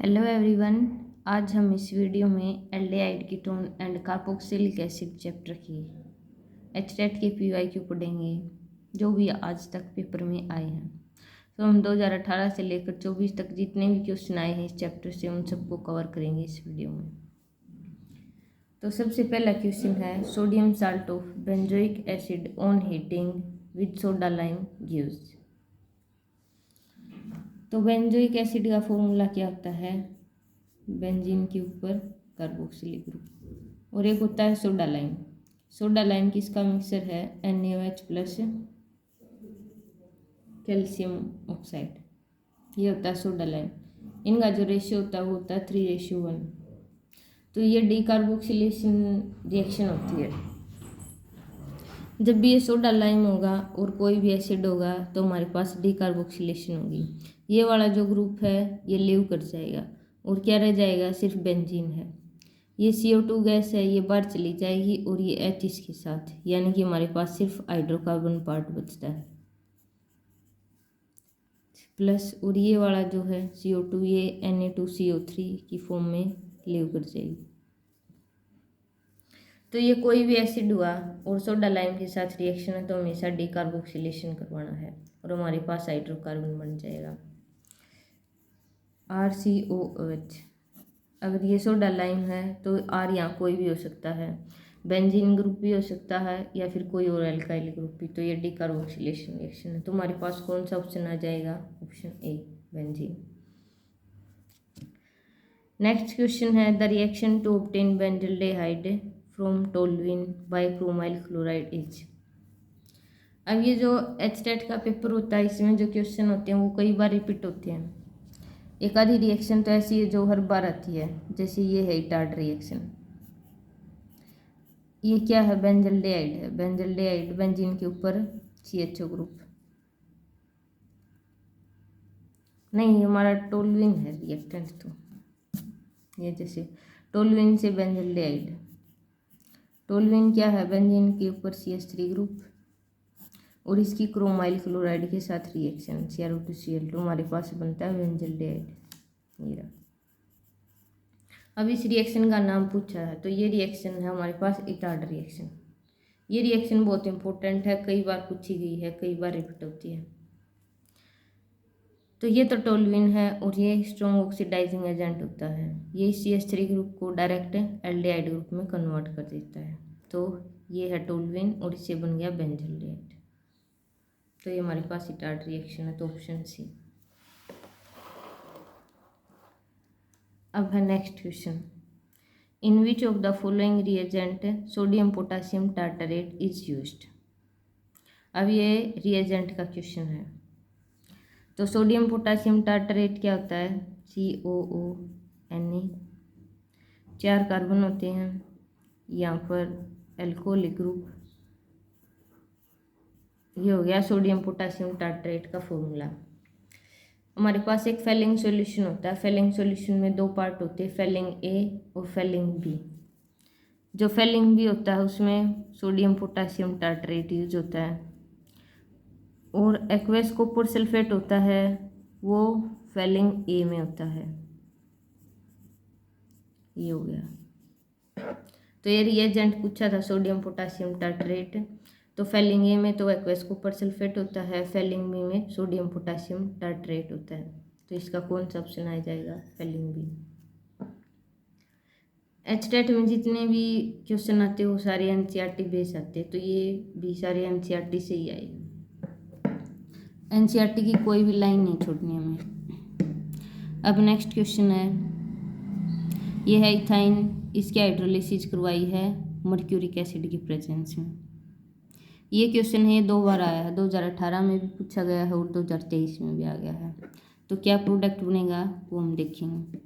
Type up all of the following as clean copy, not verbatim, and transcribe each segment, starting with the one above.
Hello everyone. आज हम इस वीडियो में aldehyde ketone and carboxylic acid chapter की एचटेट के पीवाईक्यू पढ़ेंगे जो भी आज तक पेपर में आए हैं। तो हम 2018 से लेकर 24 तक जितने भी क्वेश्चन आए हैं इस चैप्टर से उन सबको कवर करेंगे इस वीडियो में। तो सबसे पहला क्वेश्चन है sodium salt of benzoic acid on heating with soda lime gives. तो बेंजोइक एसिड का फॉर्मूला क्या होता है? बेंजीन के ऊपर कार्बोक्सिलिक ग्रुप और एक होता है सोडा लाइम। सोडा लाइम किसका मिक्सचर है? NaOH प्लस कैल्शियम ऑक्साइड, ये होता है सोडा लाइम। इनका जो रेशियो होता है वो होता है 3:1। तो ये डीकार्बोक्सिलेशन रिएक्शन होती है। जब भी ये सोडा लाइम होगा और कोई भी एसिड होगा तो हमारे पास डीकार्बोक्सिलेशन होगी। ये वाला जो ग्रुप है ये लीव कर जाएगा और क्या रह जाएगा? सिर्फ बेंजीन है। ये CO2 गैस है, ये बाहर चली जाएगी और ये H इसके साथ, यानी कि हमारे पास सिर्फ हाइड्रोकार्बन पार्ट बचता है प्लस। और ये वाला जो है CO2 ये Na2CO3 की फॉर्म में लीव कर जाएगी। तो ये कोई भी एसिड हुआ और सोडा लाइम के साथ रिएक्शन है तो हमेशा डीकार्बोक्सिलेशन करवाना है और हमारे पास हाइड्रोकार्बन बन जाएगा RCOOH। अगर ये सोडा लाइम है तो R यहाँ कोई भी हो सकता है, बेंजीन ग्रुप भी हो सकता है या फिर कोई और एल्काइल ग्रुप भी। तो ये डीकार्बोक्सिलेशन रिएक्शन है। तो हमारे पास कौन सा ऑप्शन आ जाएगा? Option A, benzene. Next question है the reaction to obtain benzaldehyde from toluene by chromyl chloride is. अब ये जो एचटेट का पेपर होता है इसमें जो क्वेश्चन होते हैं वो कई बार रिपीट होते हैं। एक आधी रिएक्शन तो ऐसी है जो हर बार आती है, जैसे ये है इटार्ड रिएक्शन। ये क्या है? बेंजल्डेहाइड है। बेंजल्डेहाइड बेंजीन के ऊपर CHO ग्रुप नहीं, हमारा टोल्यूइन है रिएक्टेंट। तो ये जैसे टोल्यूइन से बेंजल्डेहाइड, टोल्यूइन क्या है? बेंजीन के ऊपर CH3 ग्रुप और इसकी क्रोमाइल क्लोराइड के साथ रिएक्शन CrO2Cl2 हमारे पास बनता है बेंजल्डेहाइड। अब इस रिएक्शन का नाम पूछा है तो ये रिएक्शन है हमारे पास इटार्ड रिएक्शन। ये रिएक्शन बहुत इंपॉर्टेंट है, कई बार पूछी गई है, कई बार रिपीट होती है। तो ये तो टोल्यूइन है और ये स्ट्रॉन्ग ऑक्सीडाइजिंग एजेंट होता है। ये CH3 ग्रुप को डायरेक्ट एल्डिहाइड ग्रुप में कन्वर्ट कर देता है। तो ये है टोल्यूइन और इससे बन गया बेंजल्डेहाइड। तो ये हमारे पास इटार्ड रिएक्शन है, तो ऑप्शन सी। अब है next question in which of the following reagent sodium potassium tartrate is used. अब ये रिएजेंट का क्वेश्चन है। तो सोडियम पोटासियम टार्टरेट क्या होता है? COONA, 4 कार्बन होते हैं यहाँ पर एल्कोहलिक ग्रुप। ये हो गया सोडियम पोटासियम टार्टरेट का फॉर्मूला। हमारे पास एक फेलिंग सॉल्यूशन होता है। फेलिंग सॉल्यूशन में 2 पार्ट होते हैं, फेलिंग A और फेलिंग B। जो फेलिंग B होता है उसमें सोडियम पोटासियम टार्टरेट यूज होता है और एक्वेस कॉपर सल्फेट होता है वो फेलिंग A में होता है। ये हो गया। तो ये रिएजेंट पूछा था सोडियम पोटासियम टार्टरेट। तो फेलिंग A में तो एक्वेस कॉपर सल्फेट होता है, फेलिंग B में सोडियम पोटासियम टार्टरेट होता है। तो इसका कौन सा ऑप्शन आ जाएगा? Fehling B। एचटेट में जितने भी क्वेश्चन आते हैं वो सारे NCERT बेस आते हैं, तो ये भी सारे NCERT से ही आए। NCERT की कोई भी लाइन नहीं छोड़नी हमें। अब नेक्स्ट क्वेश्चन है, ये है इथाइन, इसकी हाइड्रोलिसिस करवाई है मर्क्यूरिक एसिड की प्रेजेंस में। ये क्वेश्चन है, ये 2 बार आया है, 2018 में भी पूछा गया है और 2023 में भी आ गया है। तो क्या प्रोडक्ट बनेगा वो हम देखेंगे।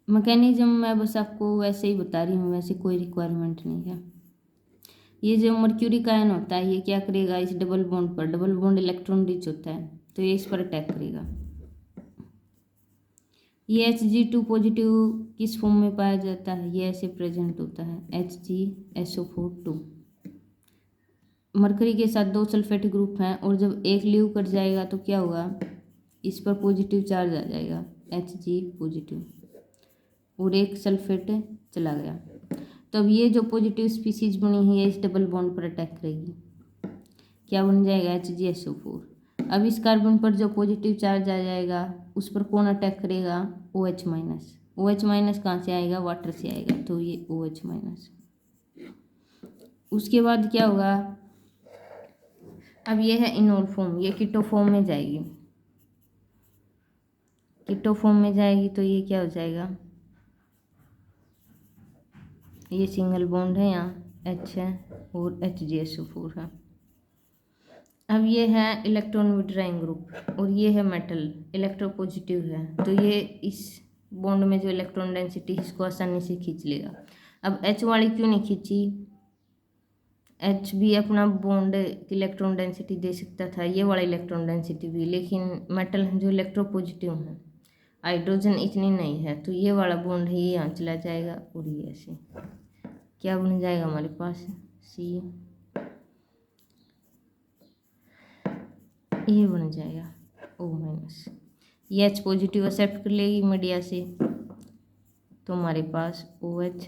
मैकेनिज्म मैं बस आपको वैसे ही बता रही हूँ, वैसे कोई रिक्वायरमेंट नहीं है। ये जो मर्क्यूरिक आयन होता है ये क्या करेगा? इस डबल बॉन्ड पर, डबल बॉन्ड इलेक्ट्रॉन रिच होता है तो ये इस पर अटैक करेगा। ये Hg2 पॉजिटिव किस फॉर्म में पाया जाता है? ये ऐसे प्रेजेंट होता है HgSO4 2। मरकरी के साथ 2 सल्फेट ग्रुप हैं और जब एक लीव कर जाएगा तो क्या होगा? इस पर पॉजिटिव चार्ज आ जाएगा Hg पॉजिटिव, और एक सल्फेट चला गया। तो अब ये जो पॉजिटिव स्पीसीज बनी है इस डबल बॉन्ड पर अटैक करेगी, क्या बन जाएगा HgSO4। अब इस कार्बन पर जो पॉजिटिव चार्ज आ जाएगा उस पर कौन अटैक करेगा, OH माइनस। OH माइनस कहाँ से आएगा, वाटर से आएगा, तो ये OH माइनस। उसके बाद क्या होगा, अब ये है इनोल फॉर्म, ये कीटो फॉर्म में जाएगी, कीटो फॉर्म में जाएगी तो ये क्या हो जाएगा, ये सिंगल बॉन्ड है, यहाँ H है और HgSO4 है। अब ये है इलेक्ट्रॉन विड्रॉइंग ग्रुप और ये है मेटल, इलेक्ट्रोपॉजिटिव है, तो ये इस बॉन्ड में जो इलेक्ट्रॉन डेंसिटी इसको आसानी से खींच लेगा। अब H वाली क्यों नहीं खींची, H भी अपना बॉन्ड इलेक्ट्रॉन डेंसिटी दे सकता था, ये वाला इलेक्ट्रॉन डेंसिटी भी, लेकिन मेटल जो इलेक्ट्रोपॉजिटिव है, हाइड्रोजन इतनी नहीं है, तो ये वाला बॉन्ड है ये यहाँ चला जाएगा और ये ऐसे क्या बन जाएगा हमारे पास, C, ये बन जाएगा O माइनस। ये H पॉजिटिव एक्सेप्ट कर लेगी मीडिया से, तो हमारे पास OH,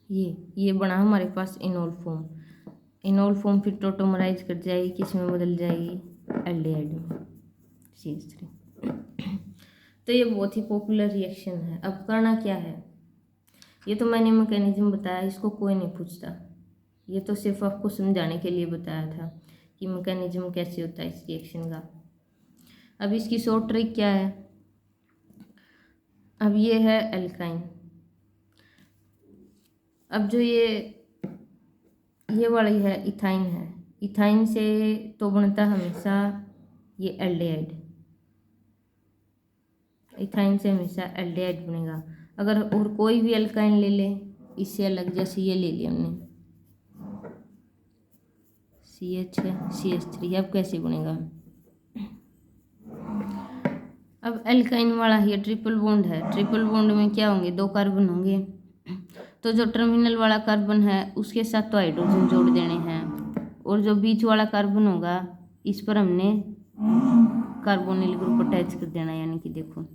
ये बना हमारे पास इनोल फॉर्म। इनोल फॉर्म फिर टोटोमराइज कर जाएगी, किस में बदल जाएगी, एल्डिहाइड में, CH3। तो ये बहुत ही पॉपुलर रिएक्शन है। अब करना क्या है, ये तो मैंने मैकेनिज्म बताया, इसको कोई नहीं पूछता, ये तो सिर्फ आपको समझाने के लिए बताया था कि मैकेनिज्म कैसे होता है इस रिएक्शन का। अब इसकी शॉर्ट ट्रिक क्या है, अब ये है एल्काइन, अब जो ये वाली है इथाइन है, इथाइन से तो बनता हमेशा ये एल्डिहाइड, इथाइन से हमेशा एल्डिहाइड बनेगा। अगर और कोई भी एल्काइन ले ले इससे अलग, जैसे ये ले लिया हमने CH है, CH3, अब कैसे बनेगा, अब एल्काइन वाला ये ट्रिपल बॉन्ड है, ट्रिपल बॉन्ड में क्या होंगे, 2 कार्बन होंगे, तो जो टर्मिनल वाला कार्बन है उसके साथ तो हाइड्रोजन जोड़ देने हैं, और जो बीच वाला कार्बन होगा इस पर हमने कार्बोनिल ग्रुप अटैच कर देना, यानी कि देखो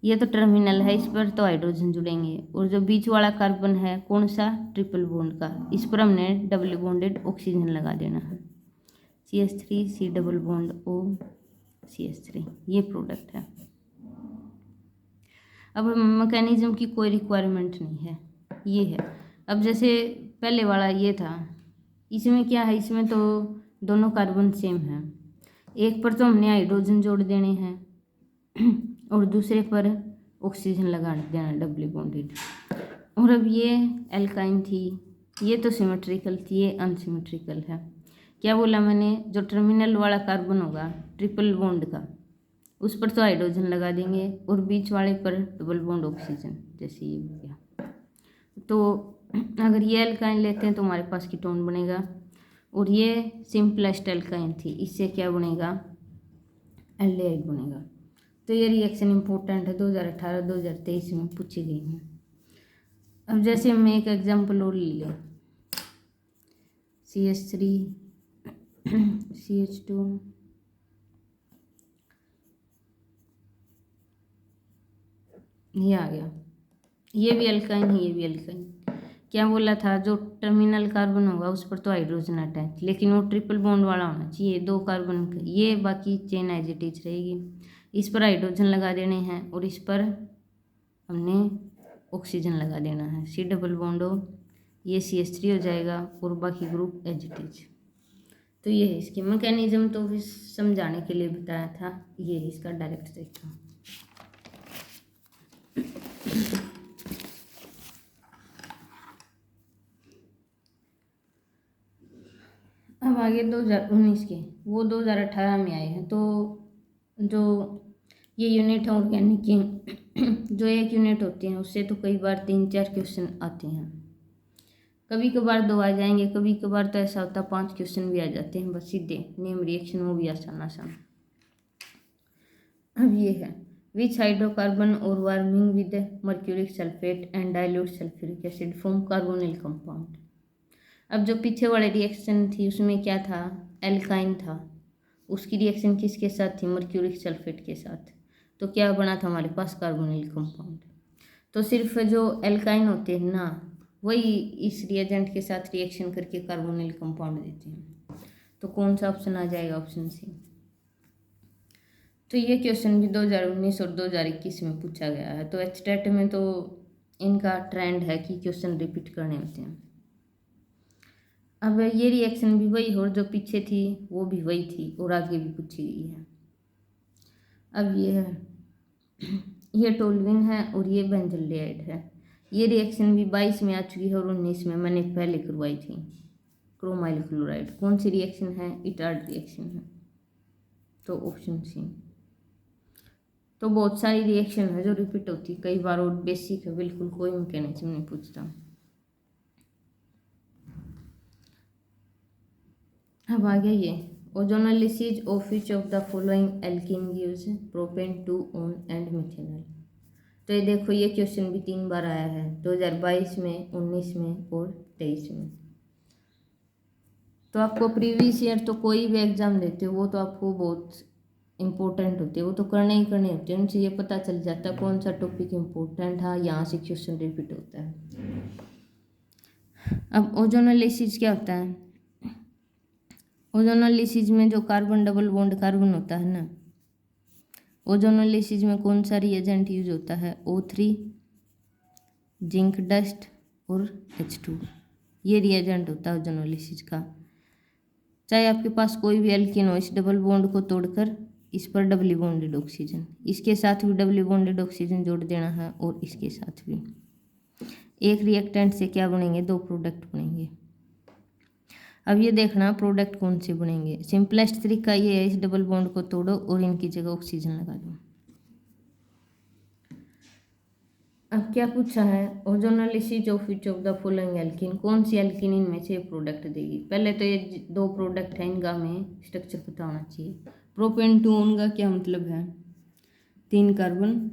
ये तो टर्मिनल है, इस पर तो हाइड्रोजन जुड़ेंगे, और जो बीच वाला कार्बन है कौन सा, ट्रिपल बॉन्ड का, इस पर हमने डबल बॉन्डेड ऑक्सीजन लगा देना है, CH3 C double bond O CH3, ये प्रोडक्ट है। अब मैकेनिज्म की कोई रिक्वायरमेंट नहीं है, ये है। अब जैसे पहले वाला ये था, इसमें क्या है, इसमें तो दोनों कार्बन सेम है, एक पर तो हमने हाइड्रोजन जोड़ देने हैं और दूसरे पर ऑक्सीजन लगा देना डबल बॉन्डेड। और अब ये एल्काइन थी, ये तो सिमेट्रिकल थी, ये अनसिमेट्रिकल है। क्या बोला मैंने, जो टर्मिनल वाला कार्बन होगा ट्रिपल बॉन्ड का, उस पर तो हाइड्रोजन लगा देंगे और बीच वाले पर डबल बॉन्ड ऑक्सीजन, जैसे ये हो गया। तो अगर ये एल्काइन लेते हैं तो हमारे पास कीटोन बनेगा, और ये सिंपलेस्ट एल्काइन थी, इससे क्या बनेगा, एल्डिहाइड बनेगा। तो ये रिएक्शन इंपॉर्टेंट है, 2018-2023 में पूछी गई है। अब जैसे हम एक एग्जाम्पल और ले लें, CH3 CH2 ये आ गया, ये भी अल्काइन है, ये भी अल्काइन। क्या बोला था, जो टर्मिनल कार्बन होगा उस पर तो हाइड्रोजन अटैच, लेकिन वो ट्रिपल बॉन्ड वाला होना चाहिए, 2 कार्बन का, ये बाकी चेन एज इट इज रहेगी। इस पर हाइड्रोजन लगा देने हैं और इस पर हमने ऑक्सीजन लगा देना है, C डबल बॉन्ड हो, ये CH3 हो जाएगा और बाकी ग्रुप एज इट इज। तो ये है इसकी मैकेनिज्म, तो फिर समझाने के लिए बताया था, ये है इसका डायरेक्ट तरीका। अब आगे 2019 के, वो 2018 में आए हैं। तो जो ये यूनिट है ऑर्गेनिक की, जो एक यूनिट होती है उससे तो कई बार 3-4 क्वेश्चन आते हैं, कभी कभार 2 आ जाएंगे, कभी कभार तो ऐसा होता है 5 क्वेश्चन भी आ जाते हैं, बस सीधे नेम रिएक्शन, वो भी आसान आसान। अब ये है, विच हाइड्रोकार्बन और warming with mercuric sulphate and dilute sulphuric acid form carbonyl compound. अब जो पीछे वाले रिएक्शन थी उसमें क्या था, एल्काइन था, उसकी रिएक्शन किसके साथ थी, मर्क्यूरिक सल्फेट के साथ। तो क्या बना था हमारे पास, कार्बोनिल कंपाउंड। तो सिर्फ जो एल्काइन होते हैं ना, वही इस रिएजेंट के साथ रिएक्शन करके कार्बोनिल कंपाउंड देते हैं। तो कौन सा ऑप्शन आ जाएगा, ऑप्शन सी। तो ये क्वेश्चन भी 2019 और 2021 में पूछा गया है। तो एचटेट में तो इनका ट्रेंड है कि क्वेश्चन रिपीट करने होते हैं। अब ये रिएक्शन भी वही हो, जो पीछे थी वो भी वही थी और आगे भी पूछी गई है। अब ये टोल्यूइन है और ये बेंजोल्डिहाइड है। ये रिएक्शन भी 22 में आ चुकी है और 19 में मैंने पहले करवाई थी। क्रोमाइल क्लोराइड कौन सी रिएक्शन है, इटार्ड रिएक्शन है। तो ऑप्शन सी। तो बहुत सारी रिएक्शन है जो रिपीट होती है कई बार और बेसिक है बिल्कुल, कोई मैकेनिज्म नहीं पूछता। अब आ गया ये ozonolysis of which of the following alkene gives propane 2-on and methanol. तो ये देखो, ये क्वेश्चन भी 3 बार आया है, 2022 में, 19 में और 23 में। तो आपको प्रीवियस ईयर तो कोई भी एग्जाम देते हो वो तो आपको बहुत इम्पोर्टेंट होते हैं, वो तो करने ही करने होते हैं। उनसे ये पता चल जाता है कौन सा टॉपिक इम्पोर्टेंट है, यहाँ से क्वेश्चन रिपीट होता है। अब ओजोनोलिसिस क्या होता है, ओजोनोलिसिस में जो कार्बन डबल बॉन्ड कार्बन होता है ना, ओजोनोलिसिस में कौन सा रिएजेंट यूज होता है, O3, जिंक डस्ट और H2। ये रिएजेंट होता है ओजोनोलिसिस का। चाहे आपके पास कोई भी एल्कीन हो, इस डबल बॉन्ड को तोड़कर इस पर डबली बॉन्डेड ऑक्सीजन, इसके साथ भी डबली बॉन्डेड ऑक्सीजन जोड़ देना है और इसके साथ भी। एक रिएक्टेंट से क्या बनेंगे, 2 प्रोडक्ट बनेंगे। अब ये देखना प्रोडक्ट कौन से बनेंगे। सिंपलेस्ट तरीका ये है, इस डबल बॉन्ड को तोड़ो और इनकी जगह ऑक्सीजन लगा दो। अब क्या पूछा है, ozonolysis of which of the following alkene, कौन सी एल्कीन इनमें से प्रोडक्ट देगी। पहले तो ये 2 प्रोडक्ट है, इनका हमें स्ट्रक्चर पता होना चाहिए। प्रोपेन 2-on का क्या मतलब है, 3 कार्बन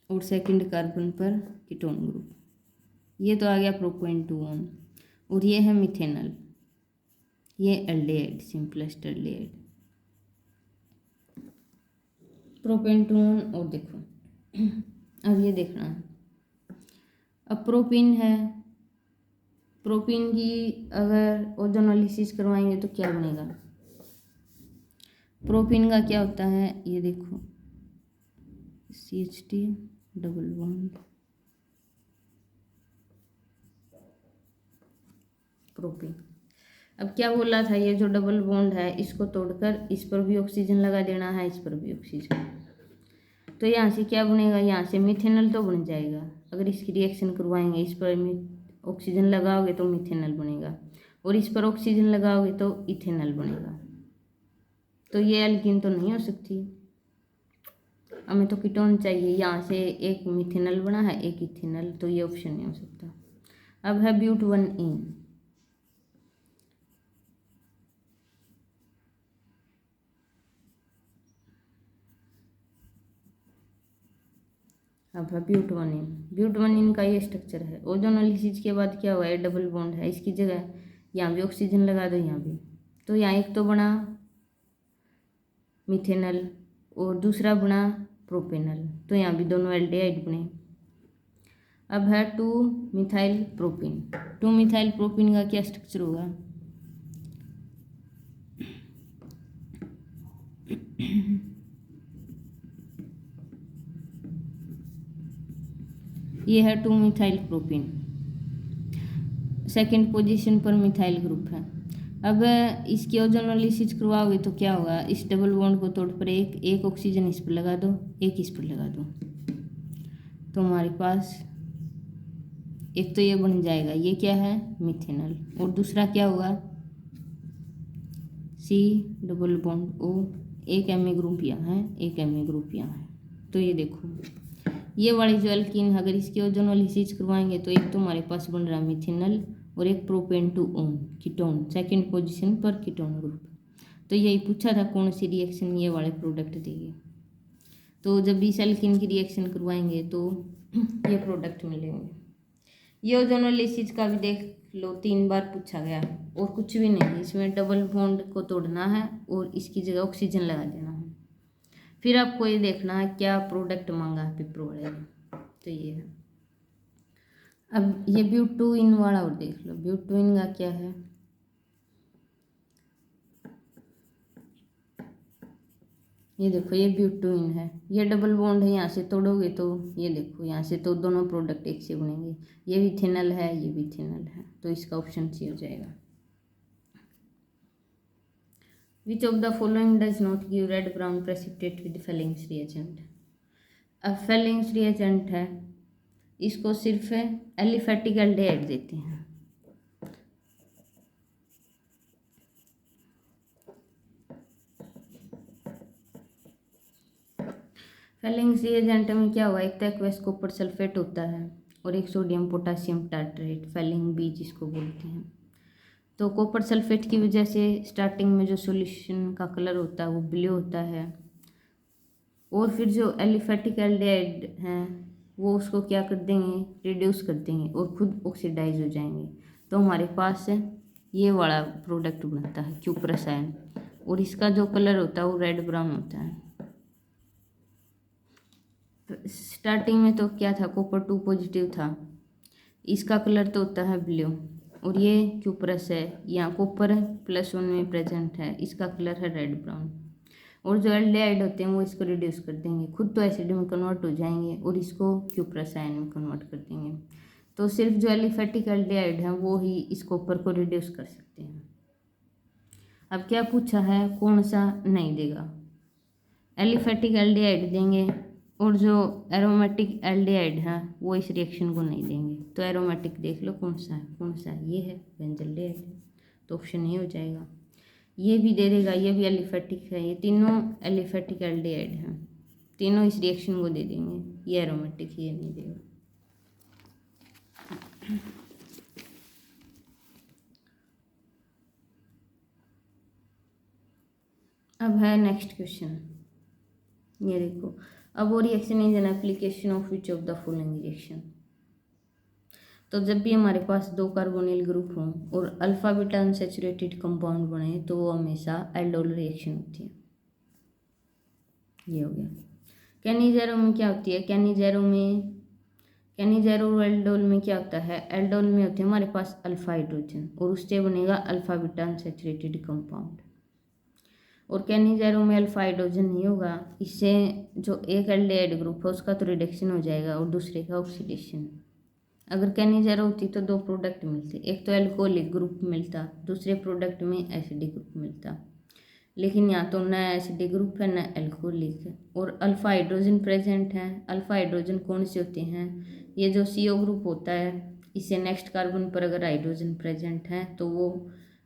और सेकंड कार्बन पर कीटोन ग्रुप, ये तो आ गया प्रोपेन 2-on। और ये है मिथेनॉल, ये aldehyde, simplest aldehyde, propane 2-on। और देखो अब ये देखना है, अब प्रोपीन है, प्रोपीन की अगर ओजोनोलिसिस करवाएंगे तो क्या बनेगा। प्रोपीन का क्या होता है, ये देखो CH2 डबल बॉन्ड प्रोपीन। अब क्या बोला था, ये जो डबल बॉन्ड है इसको तोड़कर इस पर भी ऑक्सीजन लगा देना है, इस पर भी ऑक्सीजन। तो यहाँ से क्या बनेगा, यहाँ से मिथेनॉल तो बन जाएगा। अगर इसकी रिएक्शन करवाएंगे, इस पर ऑक्सीजन लगाओगे तो मिथेनॉल बनेगा और इस पर ऑक्सीजन लगाओगे तो इथेनॉल बनेगा। तो ये एल्कीन तो नहीं हो सकती, हमें तो कीटोन चाहिए। यहाँ से एक मिथेनॉल बना है, एक इथेनॉल, तो ये ऑप्शन नहीं हो सकता। अब है ब्यूट 1-ene। अब है ब्यूट 1-ene। ब्यूट 1-ene का ये स्ट्रक्चर है। ओजोनोलिसिस के बाद क्या हुआ है, डबल बॉन्ड है, इसकी जगह यहाँ भी ऑक्सीजन लगा दो, यहाँ भी। तो यहाँ एक तो बना मिथेनॉल और दूसरा बना प्रोपेनॉल, तो यहाँ भी दोनों एल्डिहाइड बने। अब है 2-मिथाइल प्रोपीन। 2-मिथाइल प्रोपीन का क्या स्ट्रक्चर होगा, ये है 2-मिथाइल प्रोपीन, सेकंड पोजीशन पर मिथाइल ग्रुप है। अब इसकी ओजोनोलिसिस करवाओगे तो क्या होगा, इस डबल बॉन्ड को तोड़ पर एक ऑक्सीजन इस पर लगा दो, एक इस पर लगा दो, तो हमारे पास एक तो ये बन जाएगा, ये क्या है मिथेनॉल, और दूसरा क्या होगा C डबल बॉन्ड O, एक Me ग्रुप यहाँ है, एक Me ग्रुप यहाँ है। तो ये देखो, ये वाली जो एल्कीन अगर इसकी ओजोनोलिसिस करवाएंगे तो एक तो हमारे पास बन रहा है मिथेनॉल और एक propane 2-on ketone, second position पर कीटोन ग्रुप। तो यही पूछा था कौन सी रिएक्शन ये वाले प्रोडक्ट देगी। तो जब इस एल्कीन की रिएक्शन करवाएंगे तो ये प्रोडक्ट मिलेंगे। ये ओजोनोलिसिस का भी देख लो, 3 बार पूछा गया और कुछ भी नहीं, इसमें डबल बॉन्ड को तोड़ना है और इसकी जगह ऑक्सीजन लगा देना है। फिर आपको ये देखना है क्या प्रोडक्ट मांगा है पेपर वाले ने, तो ये है। अब ये ब्यूटूइन वाला और देख लो, ब्यूटूइन का क्या है, ये देखो ये ब्यूटूइन है, ये डबल बॉन्ड है, यहाँ से तोड़ोगे तो ये देखो यहाँ से तो दोनों प्रोडक्ट एक से बनेंगे, ये भी थिनल है ये भी थिनल है, तो इसका ऑप्शन सी हो जाएगा। विच of the following does not give red brown precipitate with Fehling's reagent. अब फेलिंग्स रिएजेंट है, इसको सिर्फ एलिफेटिक एल्डिहाइड देते हैं। फेलिंग्स रिएजेंट में क्या हुआ, एक तो एक्वस कॉपर सल्फेट होता है और एक sodium potassium tartrate, Fehling B जिसको बोलते हैं। तो कॉपर सल्फेट की वजह से स्टार्टिंग में जो सॉल्यूशन का कलर होता है वो ब्लू होता है, और फिर जो एलिफेटिक एल्डिहाइड हैं वो उसको क्या कर देंगे, रिड्यूस कर देंगे और खुद ऑक्सीडाइज हो जाएंगे। तो हमारे पास ये वाला प्रोडक्ट बनता है क्यूप्रस आयन, और इसका जो कलर होता है वो रेड ब्राउन होता है। स्टार्टिंग में तो क्या था, कॉपर 2 पॉजिटिव था, इसका कलर तो होता है ब्लू, और ये क्यूप्रस है, यहाँ कॉपर +1 में प्रेजेंट है, इसका कलर है रेड ब्राउन। और जो एल्डिहाइड होते हैं वो इसको रिड्यूस कर देंगे, खुद तो एसिड में कन्वर्ट हो जाएंगे और इसको क्यूप्रस आयन में कन्वर्ट कर देंगे। तो सिर्फ जो एलिफेटिक एल्डिहाइड है वो ही इस कॉपर को रिड्यूस कर सकते हैं। अब क्या पूछा है, कौन सा नहीं देगा, एलिफेटिक एल्डिहाइड देंगे और जो एरोमेटिक एल्डिहाइड है वो इस रिएक्शन को नहीं देंगे। तो एरोमेटिक देख लो कौन सा है, कौन सा है, ये है बेंजल्डिहाइड है, तो ऑप्शन ये हो जाएगा। ये भी दे देगा, ये भी एलिफेटिक है, ये तीनों एलिफेटिक एल्डिहाइड हैं, तीनों इस रिएक्शन को दे देंगे। ये एरोमेटिक, ये नहीं देगा। अब है नेक्स्ट क्वेश्चन, ये देखो, अब वो reaction is an application of which of the following reaction. तो जब भी हमारे पास 2 कार्बोनिल ग्रुप हों और अल्फा बीटा अनसैचुरेटेड कंपाउंड बने तो वो हमेशा एल्डोल रिएक्शन होती है। ये हो गया। कैनिजेरो में क्या होती है, कैनिजेरो और एल्डोल में क्या होता है, एल्डोल में होते हैं हमारे पास अल्फा हाइड्रोजन और उससे बनेगा अल्फा बीटा अनसैचुरेटेड कंपाउंड, और कैनिजेरो में अल्फा हाइड्रोजन नहीं होगा, इससे जो एक एल्डिहाइड ग्रुप है उसका तो रिडक्शन हो जाएगा और दूसरे का ऑक्सीडेशन। अगर कैनिजेरो होती तो 2 प्रोडक्ट मिलते, एक तो एल्कोहलिक ग्रुप मिलता, दूसरे प्रोडक्ट में एसिडिक ग्रुप मिलता, लेकिन यहाँ तो न एसिडिक ग्रुप है न एल्कोहलिक है, और अल्फा हाइड्रोजन प्रेजेंट है। अल्फा हाइड्रोजन कौन से होते हैं, ये जो CO ग्रुप होता है इससे नेक्स्ट कार्बन पर अगर हाइड्रोजन प्रेजेंट है तो वो,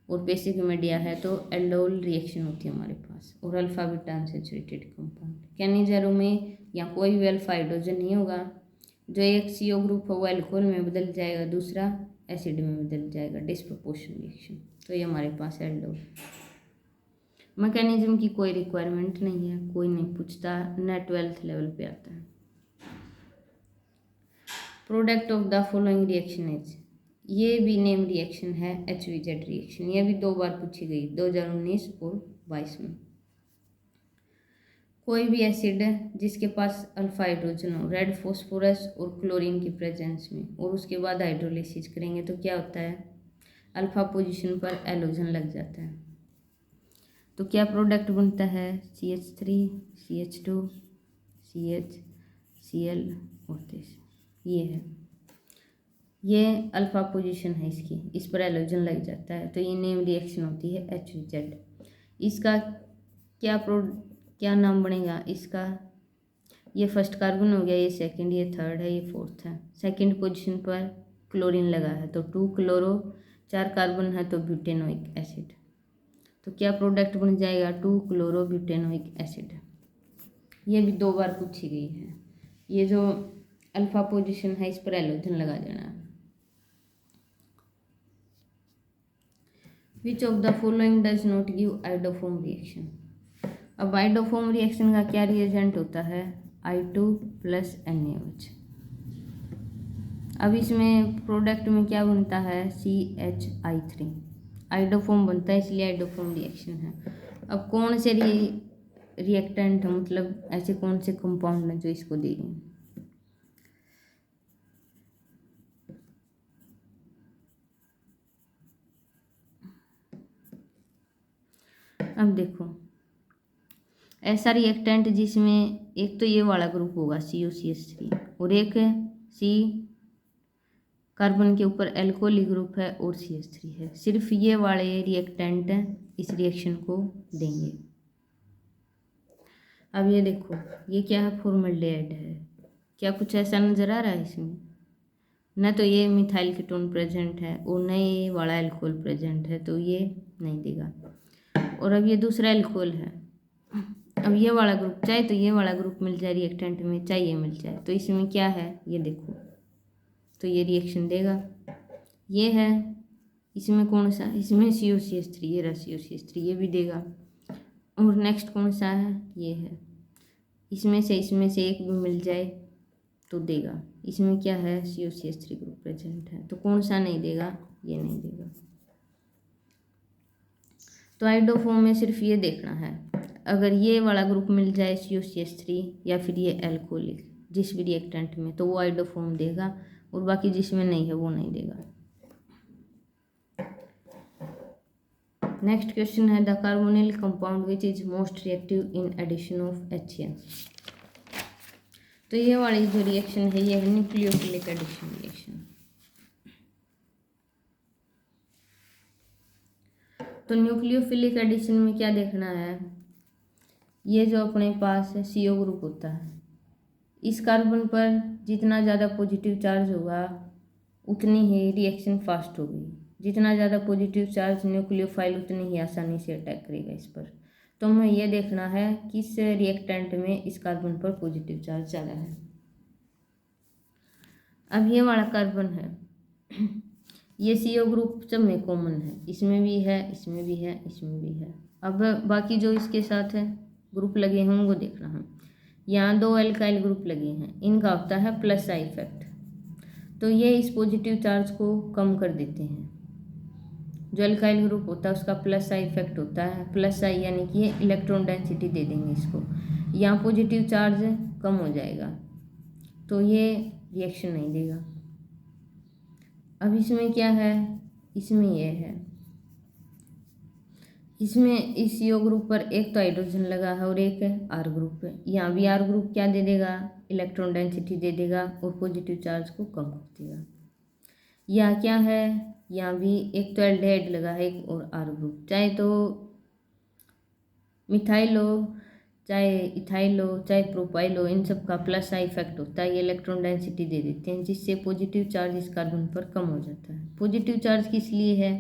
और बेसिक मीडिया है तो एल्डोल रिएक्शन होती है हमारे पास, और alpha beta unsaturated compound. Cannizzaro में यहाँ कोई भी अल्फा हाइड्रोजन नहीं होगा, जो एक CO ग्रुप है वो अल्कोहल में बदल जाएगा, दूसरा एसिड में बदल जाएगा, डिस्प्रपोर्शन रिएक्शन। तो ये हमारे पास एल्डोल। मैकेनिज्म की कोई रिक्वायरमेंट नहीं है, कोई नहीं पूछता, न 12th लेवल पे आता है। Product of the following reaction is, ये भी नेम रिएक्शन है HVZ रिएक्शन, ये भी 2 बार पूछी गई 2019 और 22 में। कोई भी एसिड जिसके पास अल्फा हाइड्रोजन हो, रेड फॉस्फोरस और क्लोरीन की प्रेजेंस में, और उसके बाद हाइड्रोलिसिस करेंगे तो क्या होता है, अल्फा पोजीशन पर एलोजन लग जाता है। तो क्या प्रोडक्ट बनता है, CH3 CH2 CH Cl और ये है, ये अल्फा पोजीशन है इसकी, इस पर एलोजन लग जाता है, तो ये नेम रिएक्शन होती है HVZ। इसका क्या नाम बनेगा इसका, ये फर्स्ट कार्बन हो गया, ये सेकंड, ये थर्ड है, ये फोर्थ है। सेकंड पोजीशन पर क्लोरीन लगा है तो 2 क्लोरो, 4 कार्बन है तो ब्यूटेनोइक एसिड। तो क्या प्रोडक्ट बन जाएगा, 2 क्लोरो ब्यूटेनोइक एसिड। ये भी 2 बार पूछी गई है। ये जो अल्फा पोजीशन है इस पर एलोजन लगा देना है। विच of the following does not give iodoform reaction. अब आइडोफॉर्म रिएक्शन का क्या रिएजेंट होता है, I2 + NaOH। अब इसमें प्रोडक्ट में क्या बनता है, CH3 आइडोफॉर्म बनता है, इसलिए आइडोफॉर्म रिएक्शन है। अब कौन से रिएक्टेंट है, मतलब ऐसे कौन से कंपाउंड हैं जो इसको देंगे। अब देखो ऐसा रिएक्टेंट जिसमें एक तो ये वाला ग्रुप होगा COCH3 और एक C कार्बन के ऊपर एल्कोहली ग्रुप है और CH3 है, सिर्फ ये वाले रिएक्टेंट इस रिएक्शन को देंगे। अब ये देखो ये क्या है, फॉर्मल्डिहाइड है। क्या कुछ ऐसा नज़र आ रहा है इसमें, न तो ये मिथाइल कीटोन प्रेजेंट है और न ये वाला एल्कोहल प्रेजेंट है, तो ये नहीं देगा। और अब ये दूसरा एल्कोहल है। अब ये वाला ग्रुप चाहे तो ये वाला ग्रुप मिल जाए रिएक्टेंट में, चाहे ये मिल जाए, तो इसमें क्या है ये देखो, तो ये रिएक्शन देगा। ये है इसमें कौन सा, इसमें COCH3, ये रहा COCH3, ये भी देगा। और नेक्स्ट कौन सा है, ये है। इसमें से एक भी मिल जाए तो देगा। इसमें क्या है, COCH3 ग्रुप प्रेजेंट है, तो कौन सा नहीं देगा, ये नहीं देगा। तो आइडोफॉर्म में सिर्फ ये देखना है, अगर ये वाला ग्रुप मिल जाए COCH3 या फिर ये एल्कोहलिक जिस भी रिएक्टेंट में, तो वो आइडोफॉर्म देगा, और बाकी जिसमें नहीं है वो नहीं देगा। नेक्स्ट क्वेश्चन है, the carbonyl compound which is most reactive in addition of HCl। तो ये वाली जो रिएक्शन है ये है न्यूक्लियोफिलिक एडिशन रिएक्शन। तो न्यूक्लियोफिलिक एडिशन में क्या देखना है, ये जो अपने पास है CO ग्रुप होता है, इस कार्बन पर जितना ज़्यादा पॉजिटिव चार्ज होगा उतनी ही रिएक्शन फास्ट होगी। जितना ज़्यादा पॉजिटिव चार्ज न्यूक्लियोफाइल उतनी ही आसानी से अटैक करेगा इस पर। तो हमें यह देखना है किस रिएक्टेंट में इस कार्बन पर पॉजिटिव चार्ज ज़्यादा है। अब ये वाला कार्बन है, ये CO ग्रुप सब में कॉमन है, इसमें भी है, इसमें भी है, इसमें भी है। अब बाकी जो इसके साथ है ग्रुप लगे हैं उनको देखना है। यहाँ 2 एल्काइल ग्रुप लगे हैं, इनका होता है प्लस आई इफेक्ट, तो ये इस पॉजिटिव चार्ज को कम कर देते हैं। जो एल्काइल ग्रुप होता है उसका प्लस आई इफेक्ट होता है, प्लस आई यानी कि ये इलेक्ट्रॉन डेंसिटी दे देंगे इसको, यहाँ पॉजिटिव चार्ज कम हो जाएगा, तो ये रिएक्शन नहीं देगा। अब इसमें क्या है, इसमें ये है, इसमें इस CO ग्रुप पर एक तो हाइड्रोजन लगा है और एक R ग्रुप है। यहाँ भी R ग्रुप क्या दे देगा, इलेक्ट्रॉन डेंसिटी दे देगा और पॉजिटिव चार्ज को कम कर देगा। यहाँ क्या है, यहाँ भी एक तो एल्डिहाइड लगा है एक और R ग्रुप, चाहे तो मिथाइल हो, चाहे इथाइल हो, चाहे प्रोपाइल हो, इन सब का प्लस आई इफेक्ट होता है, ये इलेक्ट्रॉन डेंसिटी दे देते हैं जिससे पॉजिटिव चार्ज इस कार्बन पर कम हो जाता है। पॉजिटिव चार्ज किस लिए है,